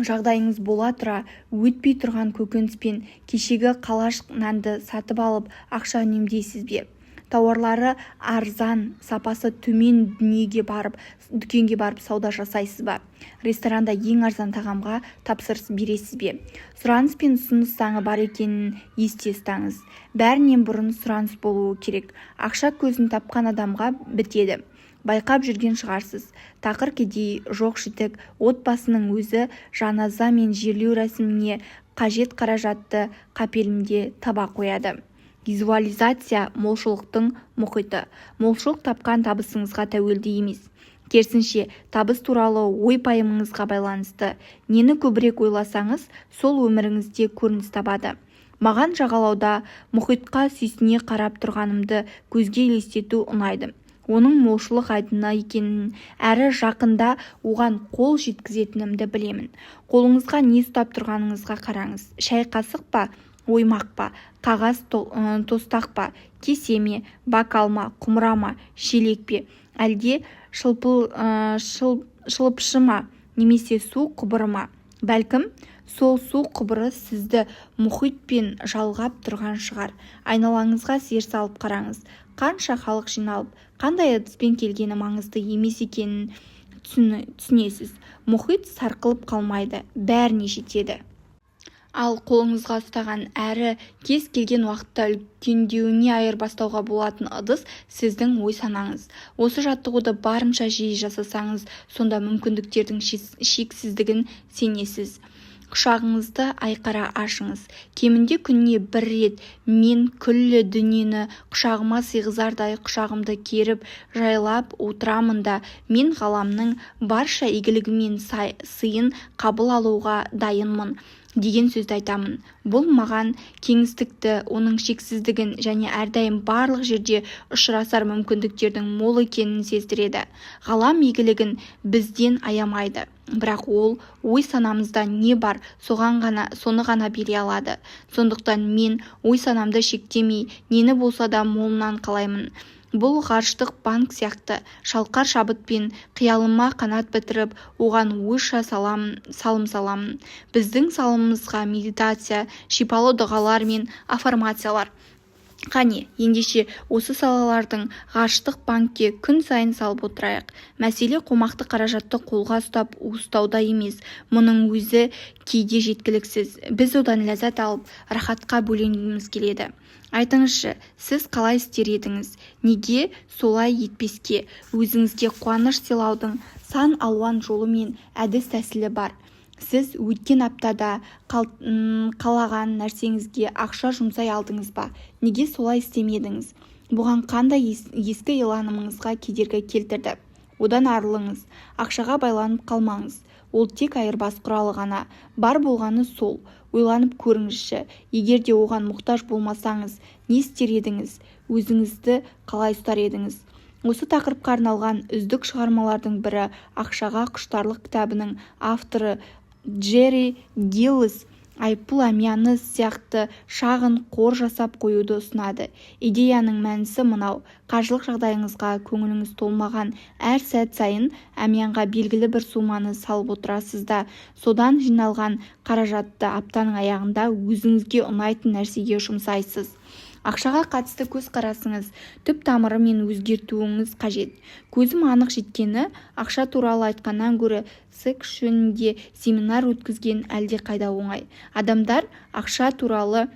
Жағдайыңыз бола тұра, өтпей тұрған көкөніспен кешегі қалаш нанды сатып алып ақша үнемдейсіз бе? Тауарлары арзан, сапасы төмен дүкенге барып сауда жасайсыз ба? Ресторанда ең арзан тағамға тапсырыс бересіз бе? Сұраныс пен ұсыныс заңы бар екенін есте ұстаңыз. Бәрінен бұрын сұраныс болуы керек. Ақша көзін тапқан адамға бітеді. Байқап жүрген шығарсыз. Тақыр кедей, жоқ-жітік, отбасының өзі жаназа мен жерлеу рәсіміне қажет қаражатты қапелімде таба қояды. Визуализация молшылықтың мұхиты. Молшылық тапқан табысыңызға тәуелді емес. Керісінше, табыс туралы ой-пайымыңызға байланысты. Нені көбірек ойласаңыз, сол өміріңізде көрініс табады. Маған жағалауда мұхитқа сүйсіне қарап тұрғанымды көзге елестету ұнайды. Оның молшылық айдыны екенін, әрі жақында оған қол жеткізетінімді білемін. Қолыңызға не ұстап тұрғаныңызға қараңыз. Шай қасық па? Оймақ па, қағаз тостақ па, кесе ме, бокал ма, құмыра ма, шелек пе, әлде шылыпшы ма, немесе су құбыры ма? Бәлкім, сол су құбыры сізді мұхитпен жалғап тұрған шығар. Айналаңызға зер салып қараңыз. Қанша халық жиналып, қандай ыдыспен келгені маңызды емес екенін түсінесіз. Мұхит сарқылып қалмайды, бәріне жетеді. Ал қолыңызға ұстаған әрі кез келген уақытта үлкендеуіне айырбастауға болатын ыдыс сіздің ой-санаңыз. Осы жаттығуды барынша жиі жасасаңыз, сонда мүмкіндіктердің шексіздігін сенесіз. Құшағыңызды айқара ашыңыз. Кемінде күніне бір рет мен күллі дүниені құшағыма сыйғызардай құшағымды керіп жайлап отырамын да, мен ғаламның барша игілігі мен сыйын қабыл алуға дайынмын. деген сөзді айтамын. Бұл маған кеңістікті, оның шексіздігін және әрдайым барлық жерде ұшырасар мүмкіндіктердің мол екенін сездіреді. Ғалам игілігін бізден аямайды. Бірақ ол ой-санамызда не бар, соны ғана бере алады. Сондықтан мен ой-санамды шектемей, нені болса да молынан қалаймын. Бұл ғарыштық банк сияқты шалқар шабытпен қиялыма қанат бітіріп, оған ойша салым саламын. Біздің салымымызға медитация, шипалы дұғалар мен аффирмациялар. Қане, ендеше осы салалардың ғарыштық банкке күн сайын салып отырайық. Мәселе қомақты қаражатты қолға ұстап уыстауда емес, мұның өзі кейде жеткіліксіз. Біз одан ләззат алып, рахатқа бөленгіміз келеді. Айтыңызшы, сіз қалай істер едіңіз? Неге солай етпеске? Өзіңізге қуаныш сыйлаудың сан алуан жолы мен әдіс-тәсілі бар. Сіз өткен аптада қалаған нәрсеңізге ақша жұмсай алдыңыз ба? Неге солай істемедіңіз? Бұған қандай ескі иланымыңызға кедергі келтірді? Одан арылыңыз. Ақшаға байланып қалмаңыз. Ол тек айырбас құралы ғана. Бар болғаны сол. Ойланып көріңізші. Егер де оған мұқтаж болмасаңыз, не істер едіңіз? Өзіңізді қалай ұстар едіңіз? Осы тақырыпқа арналған үздік шығармалардың бірі «Ақшаға құштарлық» кітабының авторы Джерри Гиллис айыппұл әмияны сияқты шағын қор жасап қоюды ұсынады. Идеяның мәнісі мынау: қаржылық жағдайыңызға көңіліңіз толмаған әр сәт сайын әмиянға белгілі бір сумманы салып отырасыз да, содан жиналған қаражатты аптаның аяғында өзіңізге ұнайтын нәрсеге жұмсайсыз. Ақшаға қатысты көзқарасыңыз түп-тамырымен өзгертуіңіз қажет. Көзім анық жеткені, ақша туралы айтқаннан гөрі секс жөнінде семинар өткізген әлде қайда оңай. Адамдар ақша туралы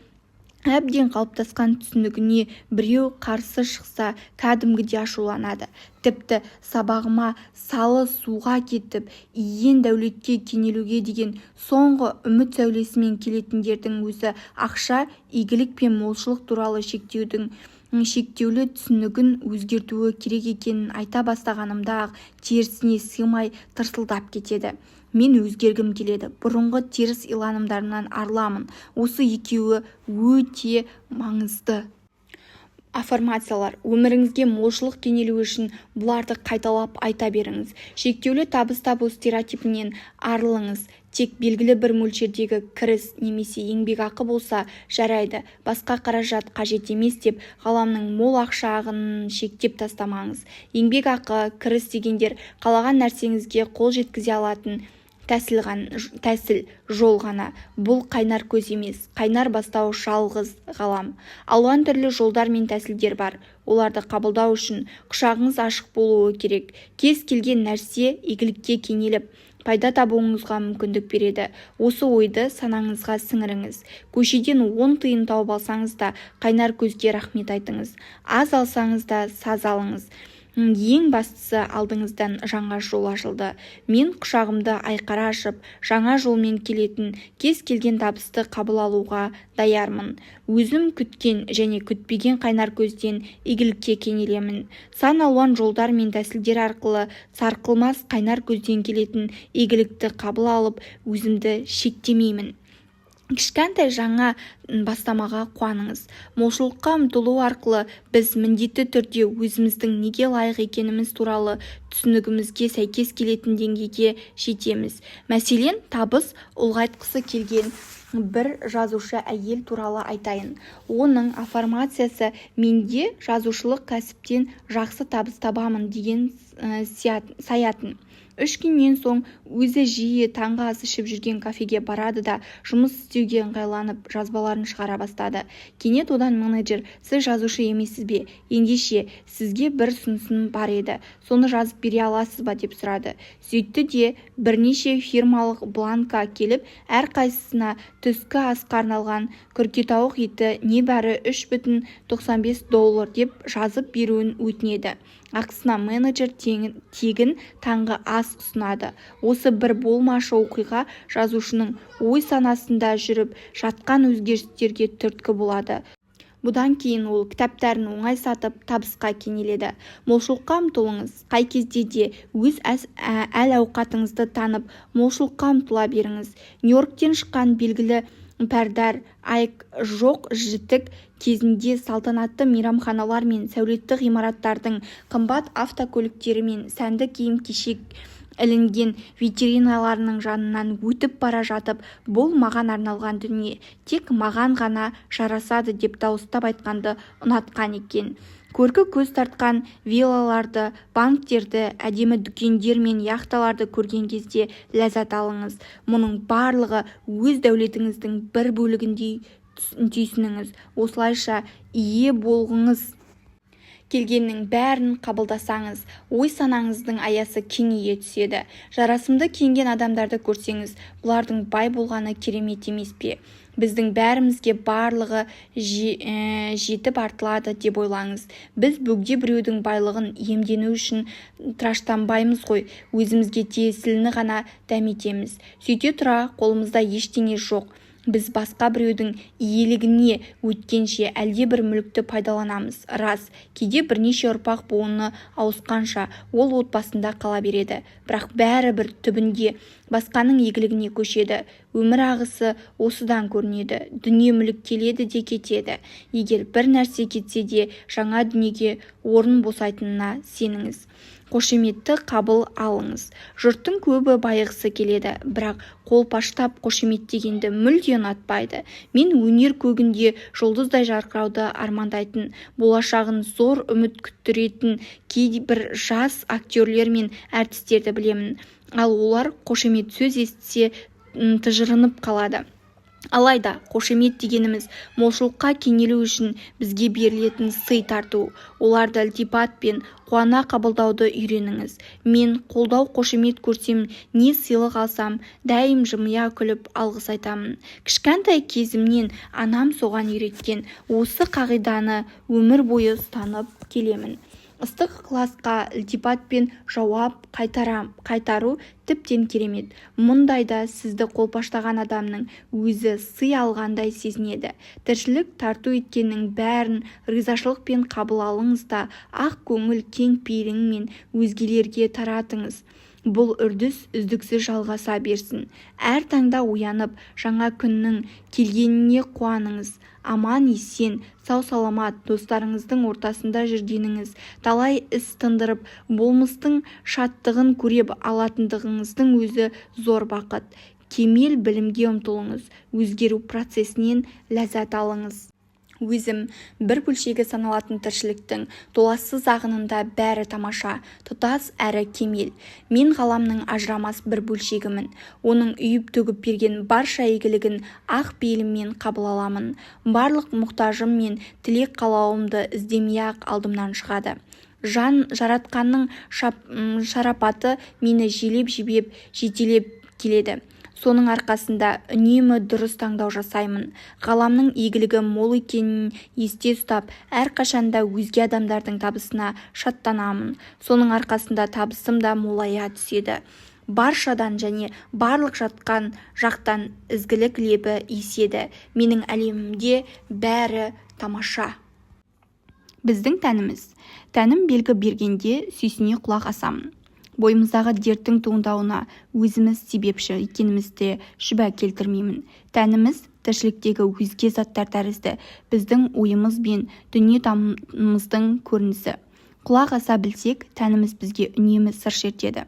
әбден қалыптасқан түсінігіне біреу қарсы шықса, кәдімгідей ашуланады. Тіпті сабағыма салы суға кетіп, иен дәулетке кенелуге деген соңғы үміт сәулесімен келетіндердің өзі ақша, игілік пен молшылық туралы шектеулі түсінігін өзгертуі керек екенін айта бастағанымда-ақ терісіне сыймай тырсылдап кетеді. Мен өзгергім келеді. Бұрынғы теріс иланымдарымнан арыламын. Осы екеуі өте маңызды. Аффирмациялар. Өміріңізге молшылық кенелуі үшін бұларды қайталап айта беріңіз. Шектеулі табыс табу стереотипінен арылыңыз. Тек белгілі бір мөлшердегі кіріс немесе еңбекақы болса жарайды, басқа қаражат қажет емес деп ғаламның мол ақша ағынын шектеп тастамаңыз. Еңбекақы, кіріс дегендер қалаған нәрсеңізге қол жеткізе алатын тәсіл, жол ғана. Бұл қайнар көз емес, қайнар бастау жалғыз ғалам. Алуан түрлі жолдар мен тәсілдер бар. Оларды қабылдау үшін құшағыңыз ашық болуы керек. Кез келген нәрсе игілікке кенеліп, пайда табуыңызға мүмкіндік береді. Осы ойды санаңызға сіңіріңіз. Көшеден 10 тиын тауып алсаңыз да, қайнар көзге рахмет айтыңыз. Аз алсаңыз да саз алыңыз. Ең бастысы, алдыңыздан жаңа жол ашылды. Мен құшағымды айқара ашып, жаңа жолмен келетін кез келген табысты қабыл алуға даярмын. Өзім күткен және күтпеген қайнар көзден игілікке кенелемін. Сан алуан жолдар мен тәсілдер арқылы сарқылмас қайнар көзден келетін игілікті қабыл алып, өзімді шектемеймін. Кішкентай жаңа бастамаға қуаныңыз. Молшылыққа ұмтылу арқылы біз міндетті түрде өзіміздің неге лайық екеніміз туралы түсінігімізге сәйкес келетін деңгейге жетеміз. Мәселен, табыс ұлғайтқысы келген бір жазушы әйел туралы айтайын. Оның аффирмациясы «Менде жазушылық кәсіптен жақсы табыс табамын» деген саятын. 3 күннен соң өзі жиі таңғы ас ішіп жүрген кафеге барады да жұмыс істеуге ыңғайланып жазбаларын шығара бастады. Кенет одан менеджер: «Сіз жазушы емессіз бе? Ендеше сізге бір ұсынысым бар еді. Соны жазып бере аласыз ба?» деп сұрады. Сөйтті де бірнеше фирмалық бланка келіп, әрқайсысына түскі асқа арналған күркетауық еті небәрі $3,95 деп жазып беруін өтінеді. Ақысына менеджер тегін таңғы ас ұсынады. Осы бір болмашы оқиға жазушының ой санасында жүріп жатқан өзгерістерге түрткі болады. Бұдан кейін ол кітаптарын оңай сатып, табысқа кенеледі. Молшылыққа ұмтылыңыз. Қай кезде де өз әл-ауқатыңызды танып, молшылыққа ұмтыла беріңіз. Нью-Йорктен шыққан белгілі Пәрдар Айк жоқ-жітік кезінде салтанатты мейрамханалар мен сәулетті ғимараттардың, қымбат автокөліктері мен сәнді киім-кешек ілінген витриналарының жанынан өтіп бара жатып, бұл маған арналған дүние, тек маған ғана жарасады деп дауыстап айтқанды ұнатқан екен. Көркі көз тартқан виллаларды, банктерді, әдемі дүкендер мен яхталарды көрген кезде ләззат алыңыз. Мұның барлығы өз дәулетіңіздің бір бөлігіндей түйсініңіз. Осылайша ие болғыңыз келгеннің бәрін қабылдасаңыз, ой-санаңыздың аясы кеңейе түседі. Жарасымды киінген адамдарды көрсеңіз, бұлардың бай болғаны керемет емес пе? Біздің бәрімізге барлығы жетіп артылады деп ойлаңыз. Біз бөгде біреудің байлығын иемдену үшін тыраштанбаймыз ғой, өзімізге тиесіліні ғана дәметеміз. Сөйте тұра қолымызда ештеңе жоқ. Біз басқа біреудің иелігіне өткенше әлдебір мүлікті пайдаланамыз. Рас, кейде бірнеше ұрпақ буыны ауысқанша ол отбасында қала береді. Бірақ бәрібір түбінде басқаның игілігіне көшеді. Өмір ағысы осыдан көрінеді. Дүние мүлік келеді де кетеді. Егер бір нәрсе кетсе де жаңа дүниеге орын босайтынына сеніңіз. Қошеметті қабыл алыңыз. Жұрттың көбі байығысы келеді, бірақ қолпаштап қошеметтегенді мүлде ұнатпайды. Мен өнер көгінде жұлдыздай жарқырауды армандайтын, болашағын зор үміт күттіретін кейбір жас актерлер мен әртістерді білемін. Ал олар қошемет сөз естісе тыжырынып қалады. Алайда қошемет дегеніміз молшылыққа кенелу үшін бізге берілетін сый тарту. Оларды ілтипатпен қуана қабылдауды үйреніңіз. Мен қолдау қошемет көрсем, не сыйлық алсам, дәйім жымия күліп алғыс айтамын. Кішкентай кезімнен анам соған үйреткен. Осы қағиданы өмір бойы ұстанып келемін. Ыстық ықыласқа ілтипатпен жауап қайтару тіптен керемет. Мұндайда сізді қолпаштаған адамның өзі сый алғандай сезінеді. Тіршілік тарту еткеннің бәрін ризашылықпен қабыл алыңыз да ақ көңіл кең пейіліңмен өзгелерге таратыңыз. Бұл үрдіс үздіксіз жалғаса берсін. Әр таңда оянып, жаңа күннің келгеніне қуаныңыз. Аман есен, сау саламат достарыңыздың ортасында жүргеніңіз, талай іс тындырып, болмыстың шаттығын көре алатындығыңыздың өзі зор бақыт. Кемел білімге ұмтылыңыз, өзгеру процесінен ләззат алыңыз. Өзім бір бөлшегі саналатын тіршіліктің толассыз ағынында бәрі тамаша, тұтас әрі кемел. Мен ғаламның ажырамас бір бөлшегімін. Оның үйіп-төгіп берген барша игілігін ақ пейіліммен қабыл аламын. Барлық мұқтажым мен тілек қалауымды іздемей-ақ алдымнан шығады. Жан жаратқанның шарапаты мені желеп-жебеп, жетелеп келеді. Соның арқасында үнемі дұрыс таңдау жасаймын. Ғаламның игілігі мол екенін есте ұстап, әрқашанда өзге адамдардың табысына шаттанамын. Соның арқасында табысым да молая түседі. Баршадан және барлық жатқан жақтан ізгілік лебі еседі. Менің әлемімде бәрі тамаша. Біздің тәніміз. Тәнім белгі бергенде сүйсіне құлақ асамын. Бойымыздағы дерттің туындауына өзіміз себепші екенімізде шүбә келтірмеймін. Тәніміз тіршіліктегі өзге заттар тәрізді, біздің ойымыз бен дүниетанымымыздың көрінісі. Құлақ аса білсек, тәніміз бізге үнемі сыр шертеді.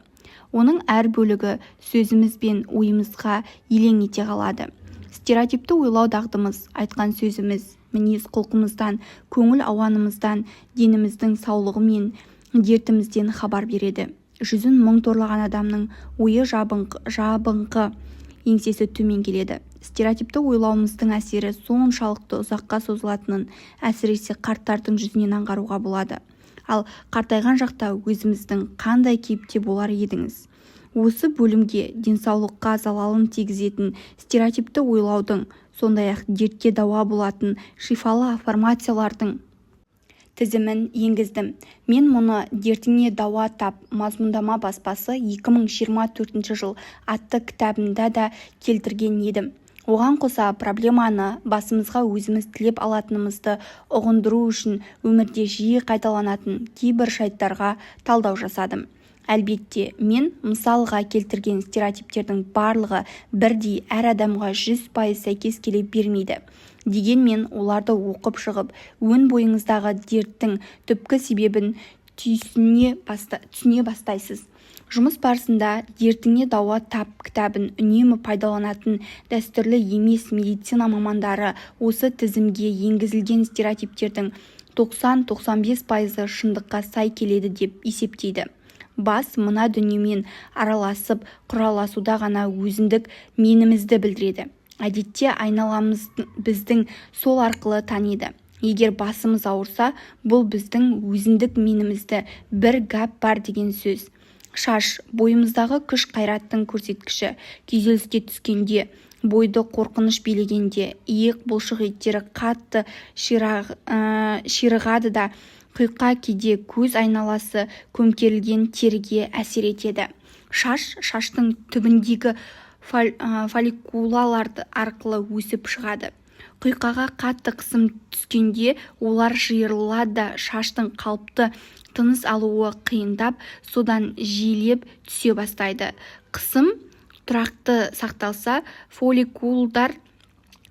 Оның әр бөлігі сөзіміз бен ойымызға елең ете қалады. Стереотипті ойлау дағдымыз, айтқан сөзіміз, мінез құлқымыздан, көңіл ауанымыздан, деніміздің саулығы мен дертімізден хабар береді. Жүзін мұң торлаған адамның ойы жабыңқы, еңсесі төмен келеді. Стереотипті ойлауымыздың әсері соншалықты ұзаққа созылатынын әсіресе қарттардың жүзінен аңғаруға болады. Ал қартайған жақта өзіміздің қандай кейіпте болар едіңіз? Осы бөлімге денсаулыққа залалын тигізетін стереотипті ойлаудың, сондай-ақ дертке дауа болатын шифалы аффирмациялардың тізімін енгіздім. Мен мұны дертіне дауа тап мазмұндама баспасы 2024 жыл атты кітабында да келтірген едім. оған қоса проблеманы басымызға өзіміз тілеп алатынымызды ұғындыру үшін өмірде жиі қайталанатын кейбір жайттарға талдау жасадым. Әлбетте, мен мысалға келтірген стереотиптердің барлығы бірдей әр адамға 100% сәйкес келе бермейді. Дегенмен оларды оқып шығып, өн бойыңыздағы дерттің түпкі себебін түсіне бастайсыз. Жұмыс барысында «Дертіңе дауа тап» кітабын үнемі пайдаланатын дәстүрлі емес медицина мамандары осы тізімге енгізілген стереотиптердің 90-95% шындыққа сай келеді деп есептейді. Бас мына дүниемен араласып, құраласуда ғана өзіндік менімізді білдіреді. Әдетте айналамыз біздің сол арқылы таниды. Егер басымыз ауырса, бұл біздің өзіндік менімізді бір гәп бар деген сөз. Шаш бойымыздағы күш қайраттың көрсеткіші. Күйзеліске түскенде, бойды қорқыныш билегенде, иек бұлшық еттері қатты ширығады да, құйқа кейде көз айналасы көмкерілген теріге әсер етеді. Шаштың түбіндегі фолликулалар арқылы өсіп шығады. Құйқаға қатты қысым түскенде олар жиырылады да шаштың қалыпты тыныс алуы қиындап, содан жиілеп түсе бастайды. Қысым тұрақты сақталса, фолликулдар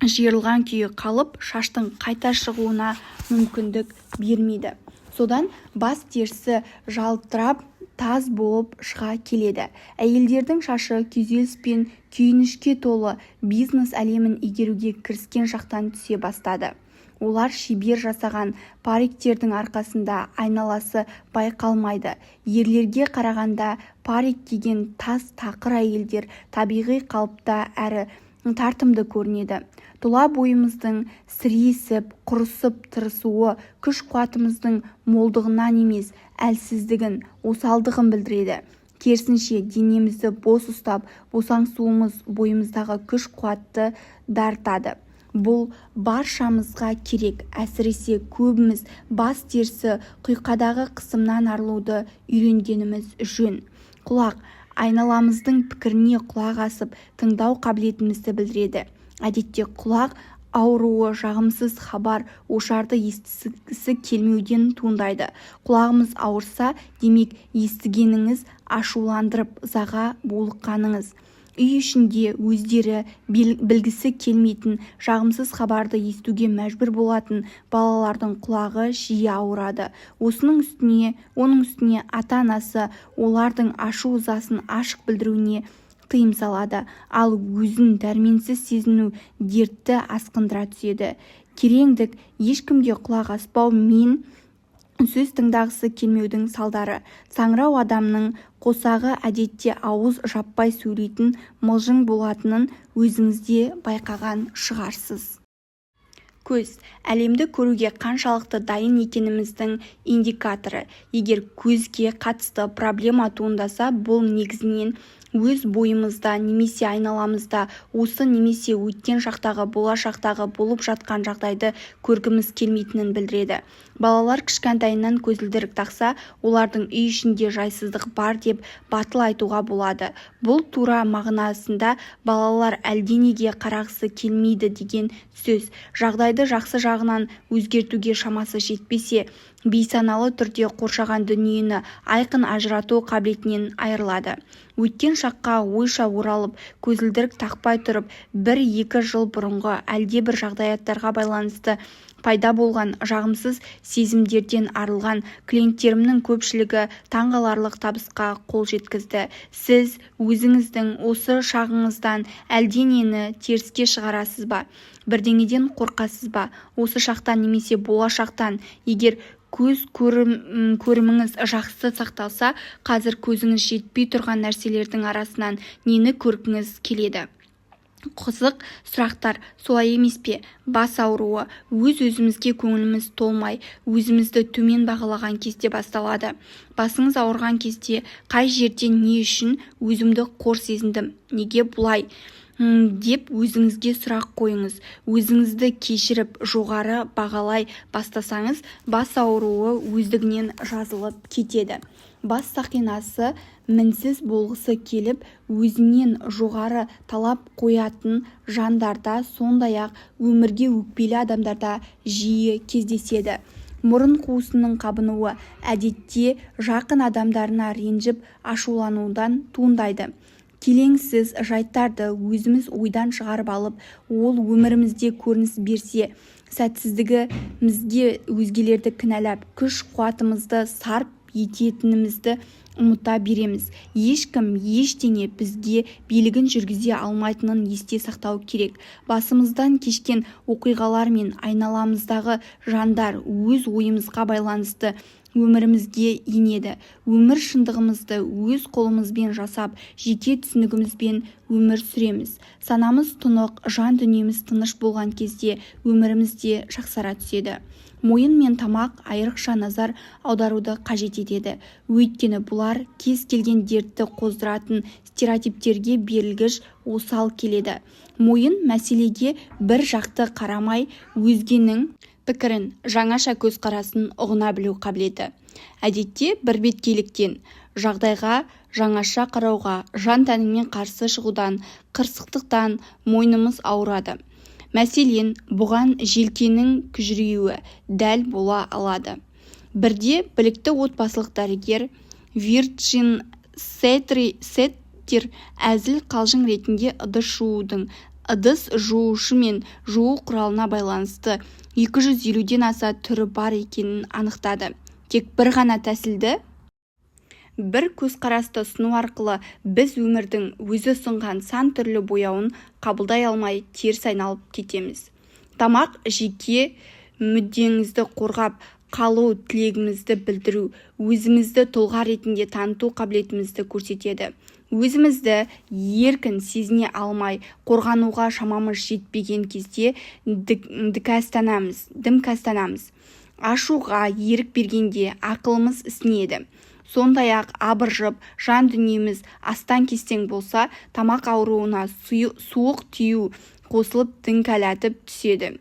жиырылған күйі қалып, шаштың қайта шығуына мүмкіндік бермейді. Содан бас терісі жалтырап, таз болып шыға келеді. Әйелдердің шашы күйзеліс пен күйінішке толы бизнес әлемін игеруге кіріскен шақтан түсе бастады. Олар шебер жасаған париктердің арқасында айналасы байқалмайды. Ерлерге қарағанда парик киген тас тақыр әйелдер табиғи қалыпта әрі тартымды көрінеді. Тұла бойымыздың сіресіп, құрысып тырысуы күш-қуатымыздың молдығынан емес, әлсіздігін, осалдығын білдіреді. Керісінше, денемізді бос ұстап, босаңсуымыз бойымыздағы күш-қуатты дарытады. Бұл баршамызға керек, әсіресе көбіміз бас терісі құйқадағы қысымнан арылуды үйренгеніміз жөн. Құлақ айналамыздың пікіріне құлақ асып, тыңдау қабілетімізді білдіреді. Әдетте құлақ ауруы жағымсыз хабар, ошарды естігісі келмеуден туындайды. Құлағымыз ауырса, демек естігеніңіз ашуландырып, ызаға булыққаныңыз. Үй ішінде өздері білгісі келмейтін жағымсыз хабарды естуге мәжбүр болатын балалардың құлағы жиі ауырады. Оның үстіне ата-анасы олардың ашу-ызасын ашық білдіруіне тыйым салады, ал өзін дәрменсіз сезіну дертті асқындыра түседі. Кереңдік, ешкімге құлақ аспау мен сөз тыңдағысы келмеудің салдары. Саңырау адамның қосағы әдетте ауыз жаппай сөйлейтін мылжың болатынын өзіңізде байқаған шығарсыз. Көз әлемді көруге қаншалықты дайын екеніміздің индикаторы. Егер көзге қатысты проблема туындаса, бұл негізінен өз бойымызда немесе айналамызда осы немесе өткен шақтағы, болашақтағы болып жатқан жағдайды көргіміз келмейтінін білдіреді. Балалар кішкентайынан көзілдірік тақса, олардың үй ішінде жайсыздық бар деп батыл айтуға болады. Бұл тура мағынасында балалар әлденеге қарағысы келмейді деген сөз. Жағдайды жақсы жағынан өзгертуге шамасы жетпесе, бейсаналы түрде қоршаған дүниені айқын ажырату қабілетінен айырылады. Өткен шаққа ойша оралып, көзілдірік тақпай тұрып, 1-2 жыл бұрынғы әлдебір жағдаяттарға байланысты пайда болған жағымсыз сезімдерден арылған клиенттерімнің көпшілігі таңғаларлық табысқа қол жеткізді. Сіз өзіңіздің осы шағыңыздан әлденені теріске шығарасыз ба? Бірдеңеден қорқасыз ба? Осы шақтан немесе болашақтан? Егер көз көріміңіз жақсы сақталса, қазір көзіңіз жетпей тұрған нәрселердің арасынан нені көргіңіз келеді? Қызық сұрақтар, солай емес пе? Бас ауруы, өз-өзімізге көңіліміз толмай, өзімізді төмен бағалаған кезде басталады. Басыңыз ауырған кезде қай жерден не үшін өзімді қор сезіндім? Неге бұлай? деп өзіңізге сұрақ қойыңыз. Өзіңізді кешіріп, жоғары бағалай бастасаңыз, бас ауруы өздігінен жазылып кетеді. бас сақинасы мінсіз болғысы келіп өзінен жоғары талап қоятын жандарда, сондай-ақ өмірге өкпелі адамдарда жиі кездеседі. Мұрын қуысының қабынуы әдетте жақын адамдарына ренжіп ашуланудан туындайды. Келеңсіз жайттарды өзіміз ойдан шығарып алып, ол өмірімізде көрініс берсе, сәтсіздігімізге өзгелерді кінәлап, күш-қуатымызды сарп ететінімізді ұмыта береміз. Ешкім, ештеңе бізге билігін жүргізе алмайтынын есте сақтау керек. Басымыздан кешкен оқиғалар мен айналамыздағы жандар өз ойымызға байланысты өмірімізге енеді. Өмір шындығымызды өз қолымызбен жасап, жеке түсінігімізбен өмір сүреміз. Санамыз тұнық, жан дүниеміз тыныш болған кезде өмірімізде жақсара түседі. Мойын мен тамақ айрықша назар аударуды қажет етеді. Өйткені бұлар кез келген дертті қоздыратын стереотиптерге берілгіш осал келеді. Мойын мәселеге бір жақты қарамай, өзгенің пікірін, жаңаша көзқарасын ұғына білу қабілеті. Әдетте бірбеткейліктен, жағдайға жаңаша қарауға, жан-тәніңмен қарсы шығудан, қырсықтықтан мойнымыз ауырады. Мәселен, бұған желкенің күжіреуі дәл бола алады. Бірде білікті отбасылық дәрігер Вирджин Сеттер әзіл қалжың ретінде ыдыс жуудың ыдыс жуушы мен жуу құралына байланысты 250-ден аса түрі бар екенін анықтады. Тек бір ғана тәсілді бір көзқарасты ұсыну арқылы біз өмірдің өзі ұсынған сан түрлі бояуын қабылдай алмай теріс айналып кетеміз. Тамақ жеке мүддеңізді қорғап қалу тілегімізді білдіру, өзімізді тұлға ретінде таныту қабілетімізді көрсетеді. Өзімізді еркін сезіне алмай, қорғануға шамамыз жетпеген кезде дімкәстанамыз. Ашуға ерік бергенде ақылымыз ісінеді. Сондай-ақ абыржып, жан дүниеміз астан-кестең болса, тамақ ауруына суық тию қосылып діңкәлатып түседі.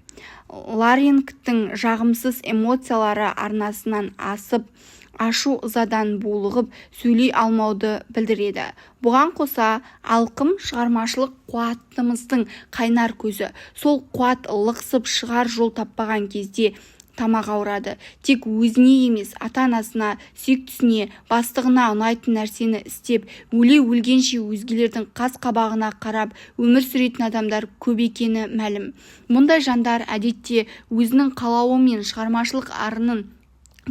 Ларингтің жағымсыз эмоциялары арнасынан асып, ашу-ызадан булығып, сөйлей алмауды білдіреді. Бұған қоса, алқым шығармашылық қуатымыздың қайнар көзі. Сол қуат лықсып шығар жол таппаған кезде тамақ ауырады. Тек өзіне емес, ата-анасына, сүйіктісіне, бастығына ұнайтын нәрсені істеп, өлгенше өзгелердің қас-қабағына қарап өмір сүретін адамдар көп екені мәлім. Мұндай жандар әдетте өзінің қалауы мен шығармашылық арынын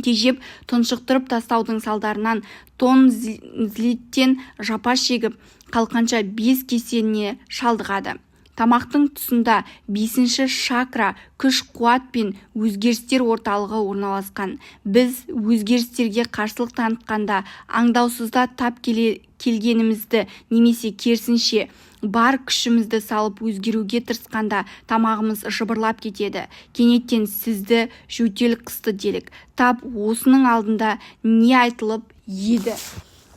тежеп, тұншықтырып тастаудың салдарынан тонзиллиттен жапа шегіп, қалқанша без кеселіне шалдығады. Тамақтың тұсында 5-ші шакра, күш-қуат пен өзгерістер орталығы орналасқан. Біз өзгерістерге қарсылық танытқанда, аңдаусызда тап келгенімізді немесе керісінше бар күшімізді салып өзгеруге тырысқанда тамағымыз жыбырлап кетеді. Кенеттен сізді жөтел қысты делік. Тап осының алдында не айтылып еді?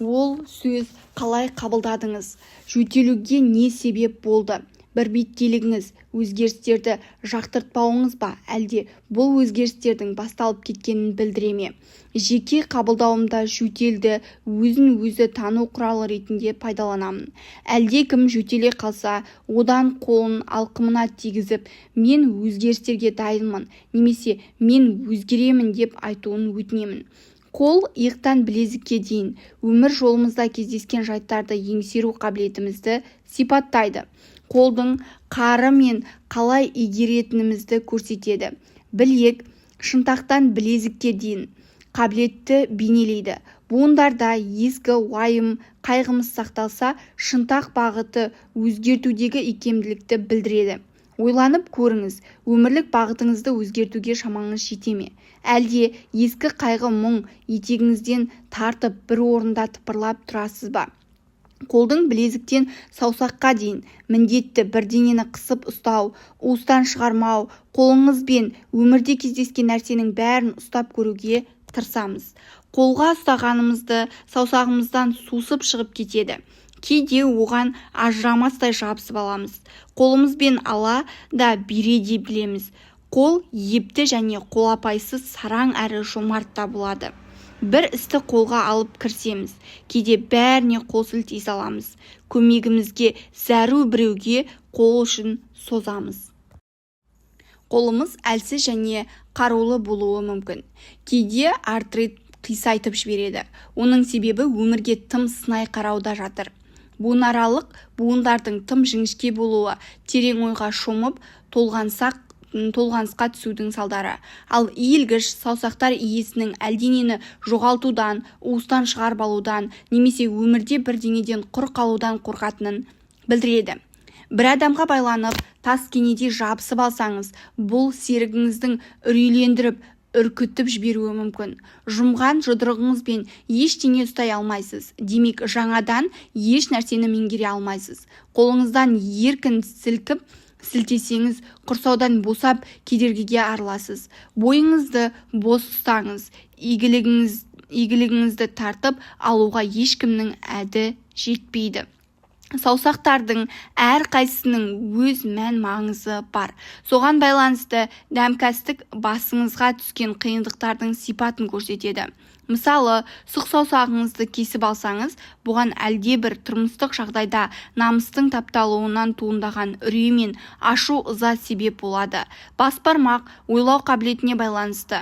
Ол сөз қалай қабылдадыңыз? Жөтелуге не себеп болды? Бірбеткейлігіңіз өзгерістерді жақтыртпауыңыз ба, әлде бұл өзгерістердің басталып кеткенін білдіре ме? Жеке қабылдауымда жөтелді өзін-өзі тану құралы ретінде пайдаланамын. Әлде кім жөтеле қалса, одан қолын алқымына тигізіп, мен өзгерістерге дайынмын, немесе мен өзгеремін деп айтуын өтінемін. Қол иықтан білезікке дейін өмір жолымызда кездескен жайттарды еңсеру қабілетімізді сипаттайды. Қолдың қары мен қалай игеретінімізді көрсетеді. Білек шынтақтан білезікке дейін қабілетті бейнелейді. Буындарда езгі уайым, қайғымыз сақталса, шынтақ бағыты өзгертудегі икемділікті білдіреді. Ойланып көріңіз, өмірлік бағытыңызды өзгертуге шамаңыз жете ме? Әлде ескі қайғы мұң етегіңізден тартып бір орында тыпырлап тұрасыз ба? Қолдың білезіктен саусаққа дейін міндетті бірдеңені қысып ұстау, уыстан шығармау, қолыңызбен өмірде кездескен нәрсенің бәрін ұстап көруге тырысамыз. Қолға ұстағанымызды саусағымыздан сусып шығып кетеді. Кейде оған ажырамастай жабысып аламыз. Қолымызбен ала да бере де білеміз. Қол епті және қолапайсыз сараң әрі жомарт та болады. бір істі қолға алып кірсеміз, кейде бәріне қол сілтей саламыз. Көмегімізге зәру біреуге қол ұшын созамыз. Қолымыз әлсіз және қарулы болуы мүмкін. Кейде артрит қисайтып жібереді. Оның себебі өмірге тым сынай қарауда жатыр. Буынаралық буындардың тым жіңішке болуы, терең ойға шомып, толғанысқа түсудің салдары. Ал иілгіш саусақтар иесінің әлденені жоғалтудан, уыстан шығарып алудан, немесе өмірде бірдеңеден құр қалудан қорқатынын білдіреді. Бір адамға байланып, тас кенедей жабысып алсаңыз, бұл серігіңіздің үрейлендіріп, үркітіп жіберуі мүмкін. Жұмған жұдырығыңызбен ештеңе ұстай алмайсыз. Демек, жаңадан еш нәрсені меңгере алмайсыз. Қолыңыздан еркін сілтесеңіз, құрсаудан босап, кедергіге арыласыз. Бойыңызды бос ұстаңыз. Игілігіңізді тартып алуға ешкімнің әді жетпейді. Саусақтардың әрқайсысының өз мән маңызы бар. Соған байланысты дәмкәстік басыңызға түскен қиындықтардың сипатын көрсетеді. Мысалы, сұқ саусағыңызды кесіп алсаңыз, бұған әлдебір тұрмыстық жағдайда намыстың тапталуынан туындаған үрей мен ашу ыза себеп болады. Бас бармақ ойлау қабілетіне байланысты.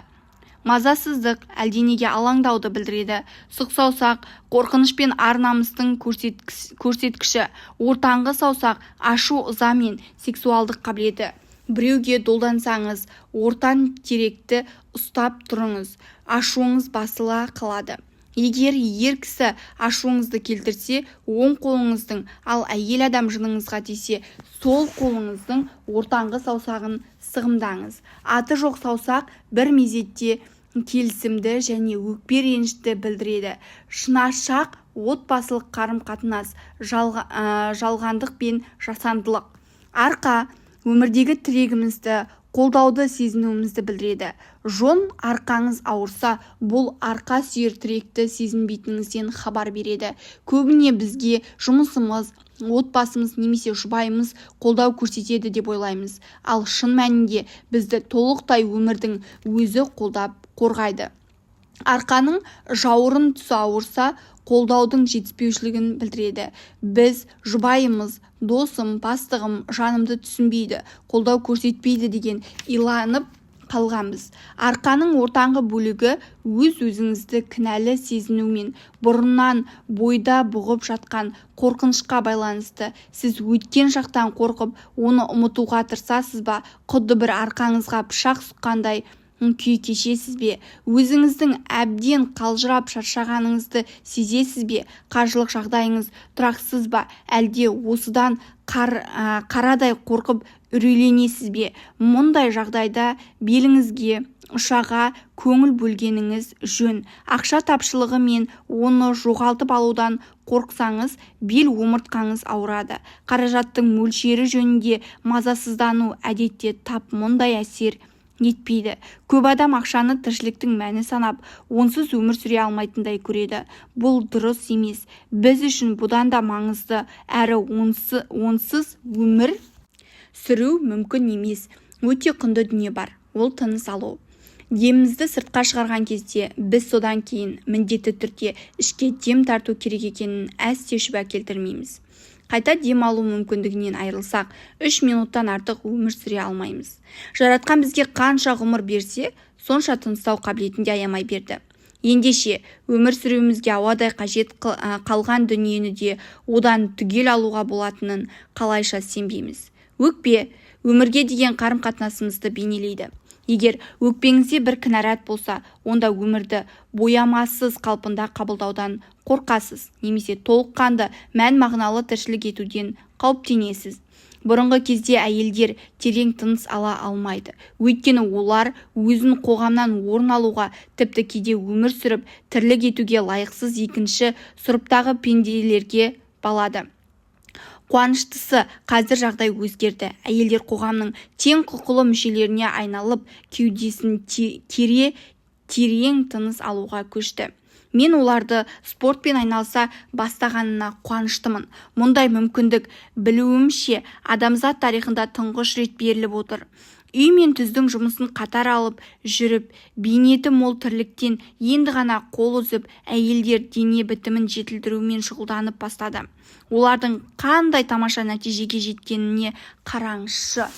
Мазасыздық әлденеге алаңдауды білдіреді. Сұқ саусақ қорқыныш пен ар-намыстың көрсеткіші. Ортаңғы саусақ ашу, ыза мен сексуалдық қабілеті. Біреуге долдансаңыз, ортан теректі ұстап тұрыңыз. Ашуыңыз басыла қалады. Егер ер кісі ашуыңызды келтірсе, оң қолыңыздың, ал әйел адам жыныңызға тисе, сол қолыңыздың ортаңғы саусағын сығымдаңыз. Аты жоқ саусақ бір мезетте келісімді және өкпе ренішті білдіреді. Шынашақ отбасылық қарым-қатынас, жалғандық пен жасандылық. Арқа өмірдегі тірегімізді, қолдауды сезінуімізді білдіреді. Жон арқаңыз ауырса, бұл арқа сүйер тіректі сезінбейтініңізден хабар береді. Көбіне бізге жұмысымыз, отбасымыз немесе жұбайымыз қолдау көрсетеді деп ойлаймыз. Ал шын мәнінде бізді толықтай өмірдің өзі қолдап қорғайды. Арқаның жауырын тұсы ауырса, қолдаудың жетіспеушілігін білдіреді. Біз жұбайымыз, досым, бастығым жанымды түсінбейді, қолдау көрсетпейді деген иланып қалғанбыз. Арқаның ортаңғы бөлігі өз-өзіңізді кінәлі сезінумен, бұрыннан бойда бұғып жатқан қорқынышқа байланысты. Сіз өткен шақтан қорқып, оны ұмытуға тырысасыз ба? Құдды бір арқаңызға пышақ сұққандай күй кешесіз бе? Өзіңіздің әбден қалжырап шаршағаныңызды сезесіз бе? Қаржылық жағдайыңыз тұрақсыз ба? Әлде осыдан қарадай қорқып үрейленесіз бе? Мұндай жағдайда беліңізге, ұшаға көңіл бөлгеніңіз жөн. Ақша тапшылығы мен оны жоғалтып алудан қорқсаңыз, бел омыртқаңыз ауырады. Қаражаттың мөлшері жөнінде мазасыздану әдетте тап мұндай әсер етпейді. Көп адам ақшаны тіршіліктің мәні санап, онсыз өмір сүре алмайтындай көреді. Бұл дұрыс емес. Біз үшін бұдан да маңызды, әрі онсыз өмір сүру мүмкін емес. Өте құнды дүние бар. Ол тыныс алу. Демімізді сыртқа шығарған кезде, біз содан кейін міндетті түрде ішке дем тарту керек екенін әсте шүбә келтірмейміз. Қайта дем алу мүмкіндігінен айырылсақ, 3 минуттан артық өмір сүре алмаймыз. Жаратқан бізге қанша ғұмыр берсе, сонша тыныстау қабілетінде аямай берді. Ендеше, өмір сүруімізге ауадай қажет қалған дүниені де одан түгел алуға болатынын қалайша сенбейміз. Өкпе өмірге деген қарым-қатынасымызды бейнелейді. Егер өкпеңізде бір кінәрат болса, онда өмірді боямасыз қалпында қабылдаудан қорқасыз, немесе толыққанды мән мағыналы тіршілік етуден қауіптенесіз. Бұрынғы кезде әйелдер терең тыныс ала алмайды. Өйткені олар өзін қоғамнан орын алуға, тіпті кейде өмір сүріп, тірлік етуге лайықсыз екінші сұрыптағы пенделерге балады. Қуаныштысы, қазір жағдай өзгерді. Әйелдер қоғамның тең құқылы мүшелеріне айналып, кеудесін кере терең тыныс алуға көшті. Мен оларды спортпен айналса бастағанына қуаныштымын. Мұндай мүмкіндік білуімше адамзат тарихында тұңғыш рет беріліп отыр. үй мен түздің жұмысын қатар алып жүріп, бейнеті мол тірліктен енді ғана қол үзіп, әйелдер дене бітімін жетілдірумен шұғылданып бастады. Олардың қандай тамаша нәтижеге жеткеніне қараңызшы.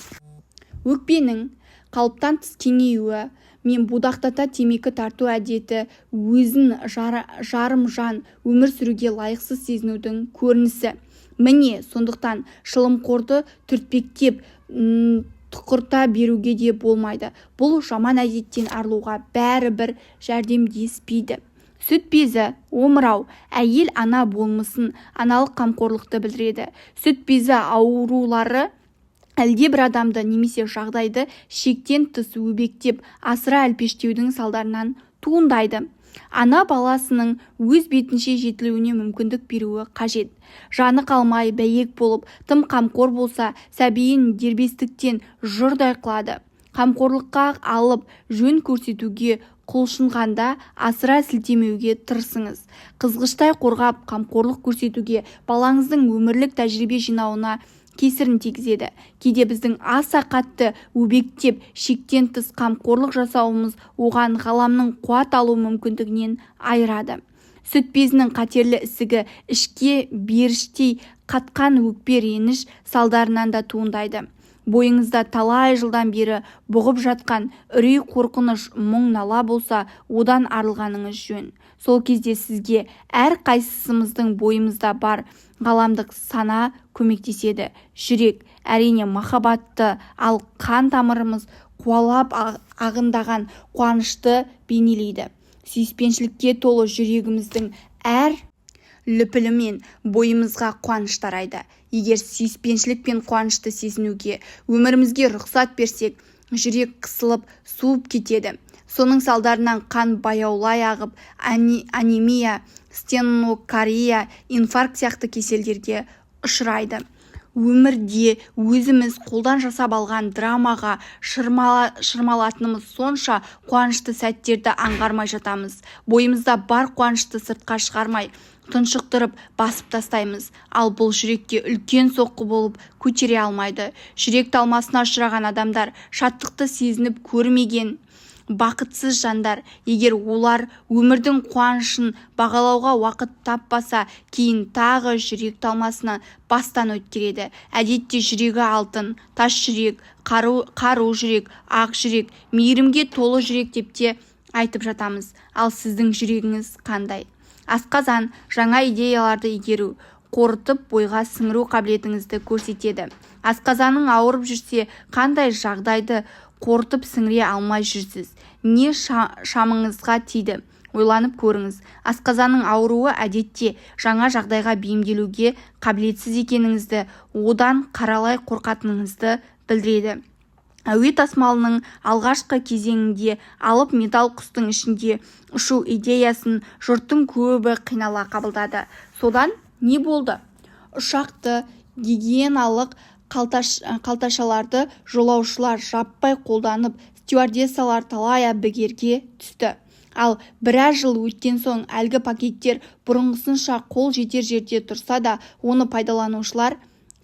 Өкпенің қалыптан тыс кеңеюі мен будақтата темекі тарту әдеті өзін жарым жан өмір сүруге лайықсыз сезінудің көрінісі. Міне, сондықтан шылымқорды түртпектеп тұқырта беруге де болмайды. Бұл жаман әдеттен арылуға бәрібір жәрдемдеспейді. Сүт безі, омырау, әйел ана болмысын, аналық қамқорлықты білдіреді. Сүт безі аурулары әлде бір адамды немесе жағдайды шектен тыс өбектеп асыра әлпештеудің салдарынан туындайды. Ана баласының өз бетінше жетілуіне мүмкіндік беруі қажет. Жаны қалмай бәйек болып, тым қамқор болса, сәбиін дербестіктен жұрдай қылады. Қамқорлыққа алып, жөн көрсетуге құлшынғанда асыра сілтемеуге тырысыңыз. Қызғыштай қорғап, қамқорлық көрсетуге балаңыздың өмірлік тәжірибе жинауына кесірін тигізеді. Кейде біздің аса қатты өбектеп шектен тыс қамқорлық жасауымыз оған ғаламның қуат алу мүмкіндігінен айырады. Сүт безінің қатерлі ісігі ішке беріштей қатқан өкпе реніш салдарынан да туындайды. Бойыңызда талай жылдан бері бұғып жатқан үрей қорқыныш мұң нала болса, одан арылғаныңыз жөн. Сол кезде сізге әр қайсымыздың бойымызда бар ғаламдық сана көмектеседі. Жүрек әрине махаббатты, ал қан тамырымыз қуалап ағындаған қуанышты бейнелейді. Сүйіспеншілікке толы жүрегіміздің әр лүпілімен бойымызға қуаныш тарайды. Егер сүйіспеншілік пен қуанышты сезінуге өмірімізге рұқсат берсек, жүрек қысылып, суып кетеді. Соның салдарынан қан баяулай ағып, анемия, стенокария, инфаркт сияқты кеселдерге ұшырайды. Өмірде өзіміз қолдан жасап алған драмаға шырмалатынымыз сонша қуанышты сәттерді аңғармай жатамыз. Бойымызда бар қуанышты сыртқа шығармай, тұншықтырып басып тастаймыз. Ал бұл жүрекке үлкен соққы болып көтере алмайды. Жүрек талмасына ұшыраған адамдар, шаттықты сезініп көрмеген бақытсыз жандар, егер олар өмірдің қуанышын бағалауға уақыт таппаса, кейін тағы жүрек талмасына бастан өттереді. Әдетте жүрегі алтын, тас жүрек, қару жүрек, ақ жүрек, мейірімге толы жүрек деп те айтып жатамыз. Ал сіздің жүрегіңіз қандай? Асқазан жаңа идеяларды игеру, қорытып бойға сіңіру қабілетіңізді көрсетеді. Асқазаның ауырып жүрсе, қандай жағдайды қорытып сіңіре алмай жүрсіз? Не шамыңызға тиді? Ойланып көріңіз. Асқазанның ауруы әдетте жаңа жағдайға бейімделуге қабілетсіз екеніңізді, одан қаралай қорқатыныңызды білдіреді. Әуе тасымалының алғашқы кезеңінде алып металл құстың ішінде ұшу идеясын жұрттың көбі қинала қабылдады. Содан не болды? Ұшақты гигиеналық қалташаларды жолаушылар жаппай қолданып, стюардессалар талай әбігерге түсті. Ал біраз жыл өткен соң әлгі пакеттер бұрынғысынша қол жетер жерде тұрса да, оны пайдаланушылар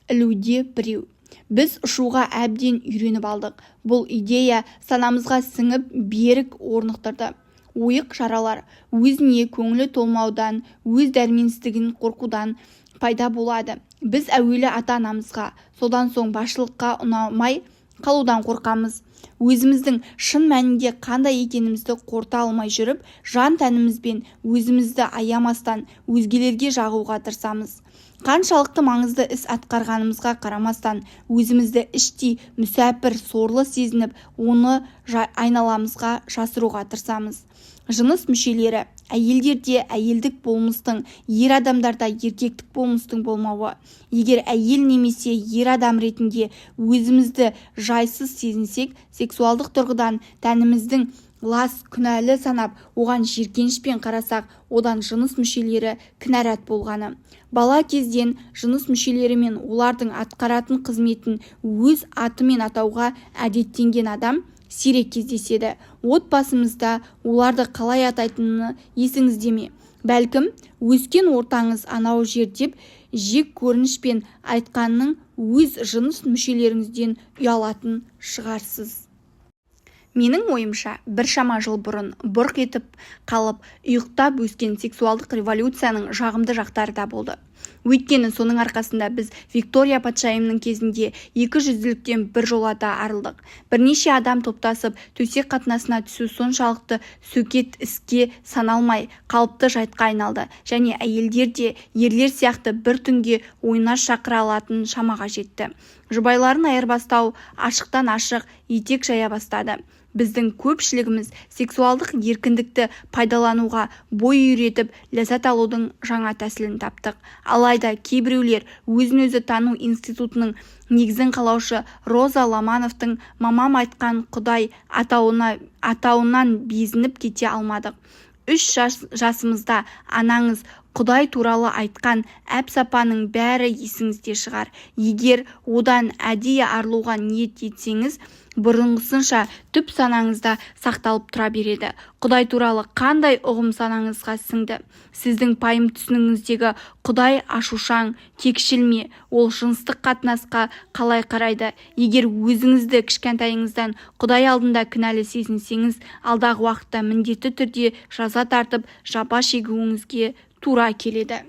ілуде біреу. Біз ұшуға әбден үйреніп алдық. Бұл идея санамызға сіңіп берік орнықтырды. Ойық жаралар өзіне көңілі толмаудан, өз дәрменсіздігін қорқудан пайда болады. Біз әуелі ата-анамызға, содан соң басшылыққа ұнамай қалудан қорқамыз. Өзіміздің шын мәнінде қандай екенімізді қорыта алмай жүріп, жан тәнімізбен өзімізді аямастан өзгелерге жағуға тырысамыз. Қаншалықты маңызды іс атқарғанымызға қарамастан, өзімізді іштей мүсәпір, сорлы сезініп, оны айналамызға жасыруға тырысамыз. Жыныс мүшелері әйелдерде әйелдік болмыстың, ер адамдарда еркектік болмыстың болмауы. Егер әйел немесе ер адам ретінде өзімізді жайсыз сезінсек, сексуалдық тұрғыдан тәніміздің лас күнәлі санап, оған жиіркенішпен қарасақ, одан жыныс мүшелері кінәрат болғаны. Бала кезден жыныс мүшелері мен олардың атқаратын қызметін өз атымен атауға әдеттенген адам сирек кездеседі. Отбасымызда оларды қалай атайтыны есіңізде ме? Бәлкім, өскен ортаңыз анау жер деп жек көрінішпен айтқанның өз жыныс мүшелеріңізден ұялатын шығарсыз. Менің ойымша, біршама жыл бұрын бұрқ етіп қалып ұйықтап өскен сексуалдық революцияның жағымды жақтары да болды. Өйткені соның арқасында біз Виктория патшайымның кезінде екі жүзділіктен біржолата арылдық. Бірнеше адам топтасып төсек қатынасына түсу соншалықты сөкет іске саналмай қалыпты жайтқа айналды, және әйелдер де ерлер сияқты бір түнге ойына шақыра алатын шамаға жетті. Жұбайларын айырбастау ашықтан ашық етек жая бастады. Біздің көпшілігіміз сексуалдық еркіндікті пайдалануға бой үйретіп, ләззат алудың жаңа тәсілін таптық. Алайда кейбіреулер өзін-өзі тану институтының негізін қалаушы Роза Ламановтың «Мамам айтқан Құдай» атауынан безініп кете алмадық. 3 жасымызда анаңыз Құдай туралы айтқан әп-сапаның бәрі есіңізде шығар. Егер одан әдейі арылуға ниет етсеңіз, бұрынғысынша түп санаңызда сақталып тұра береді. Құдай туралы қандай ұғым санаңызға сіңді? Сіздің пайым түсінігіңіздегі Құдай ашушаң, кекшіл ме? Ол жыныстық қатынасқа қалай қарайды? Егер өзіңізді кішкентайыңыздан Құдай алдында кінәлі сезінсеңіз, алдағы уақытта міндетті түрде жаза тартып, жапа шегуіңізге тура келеді.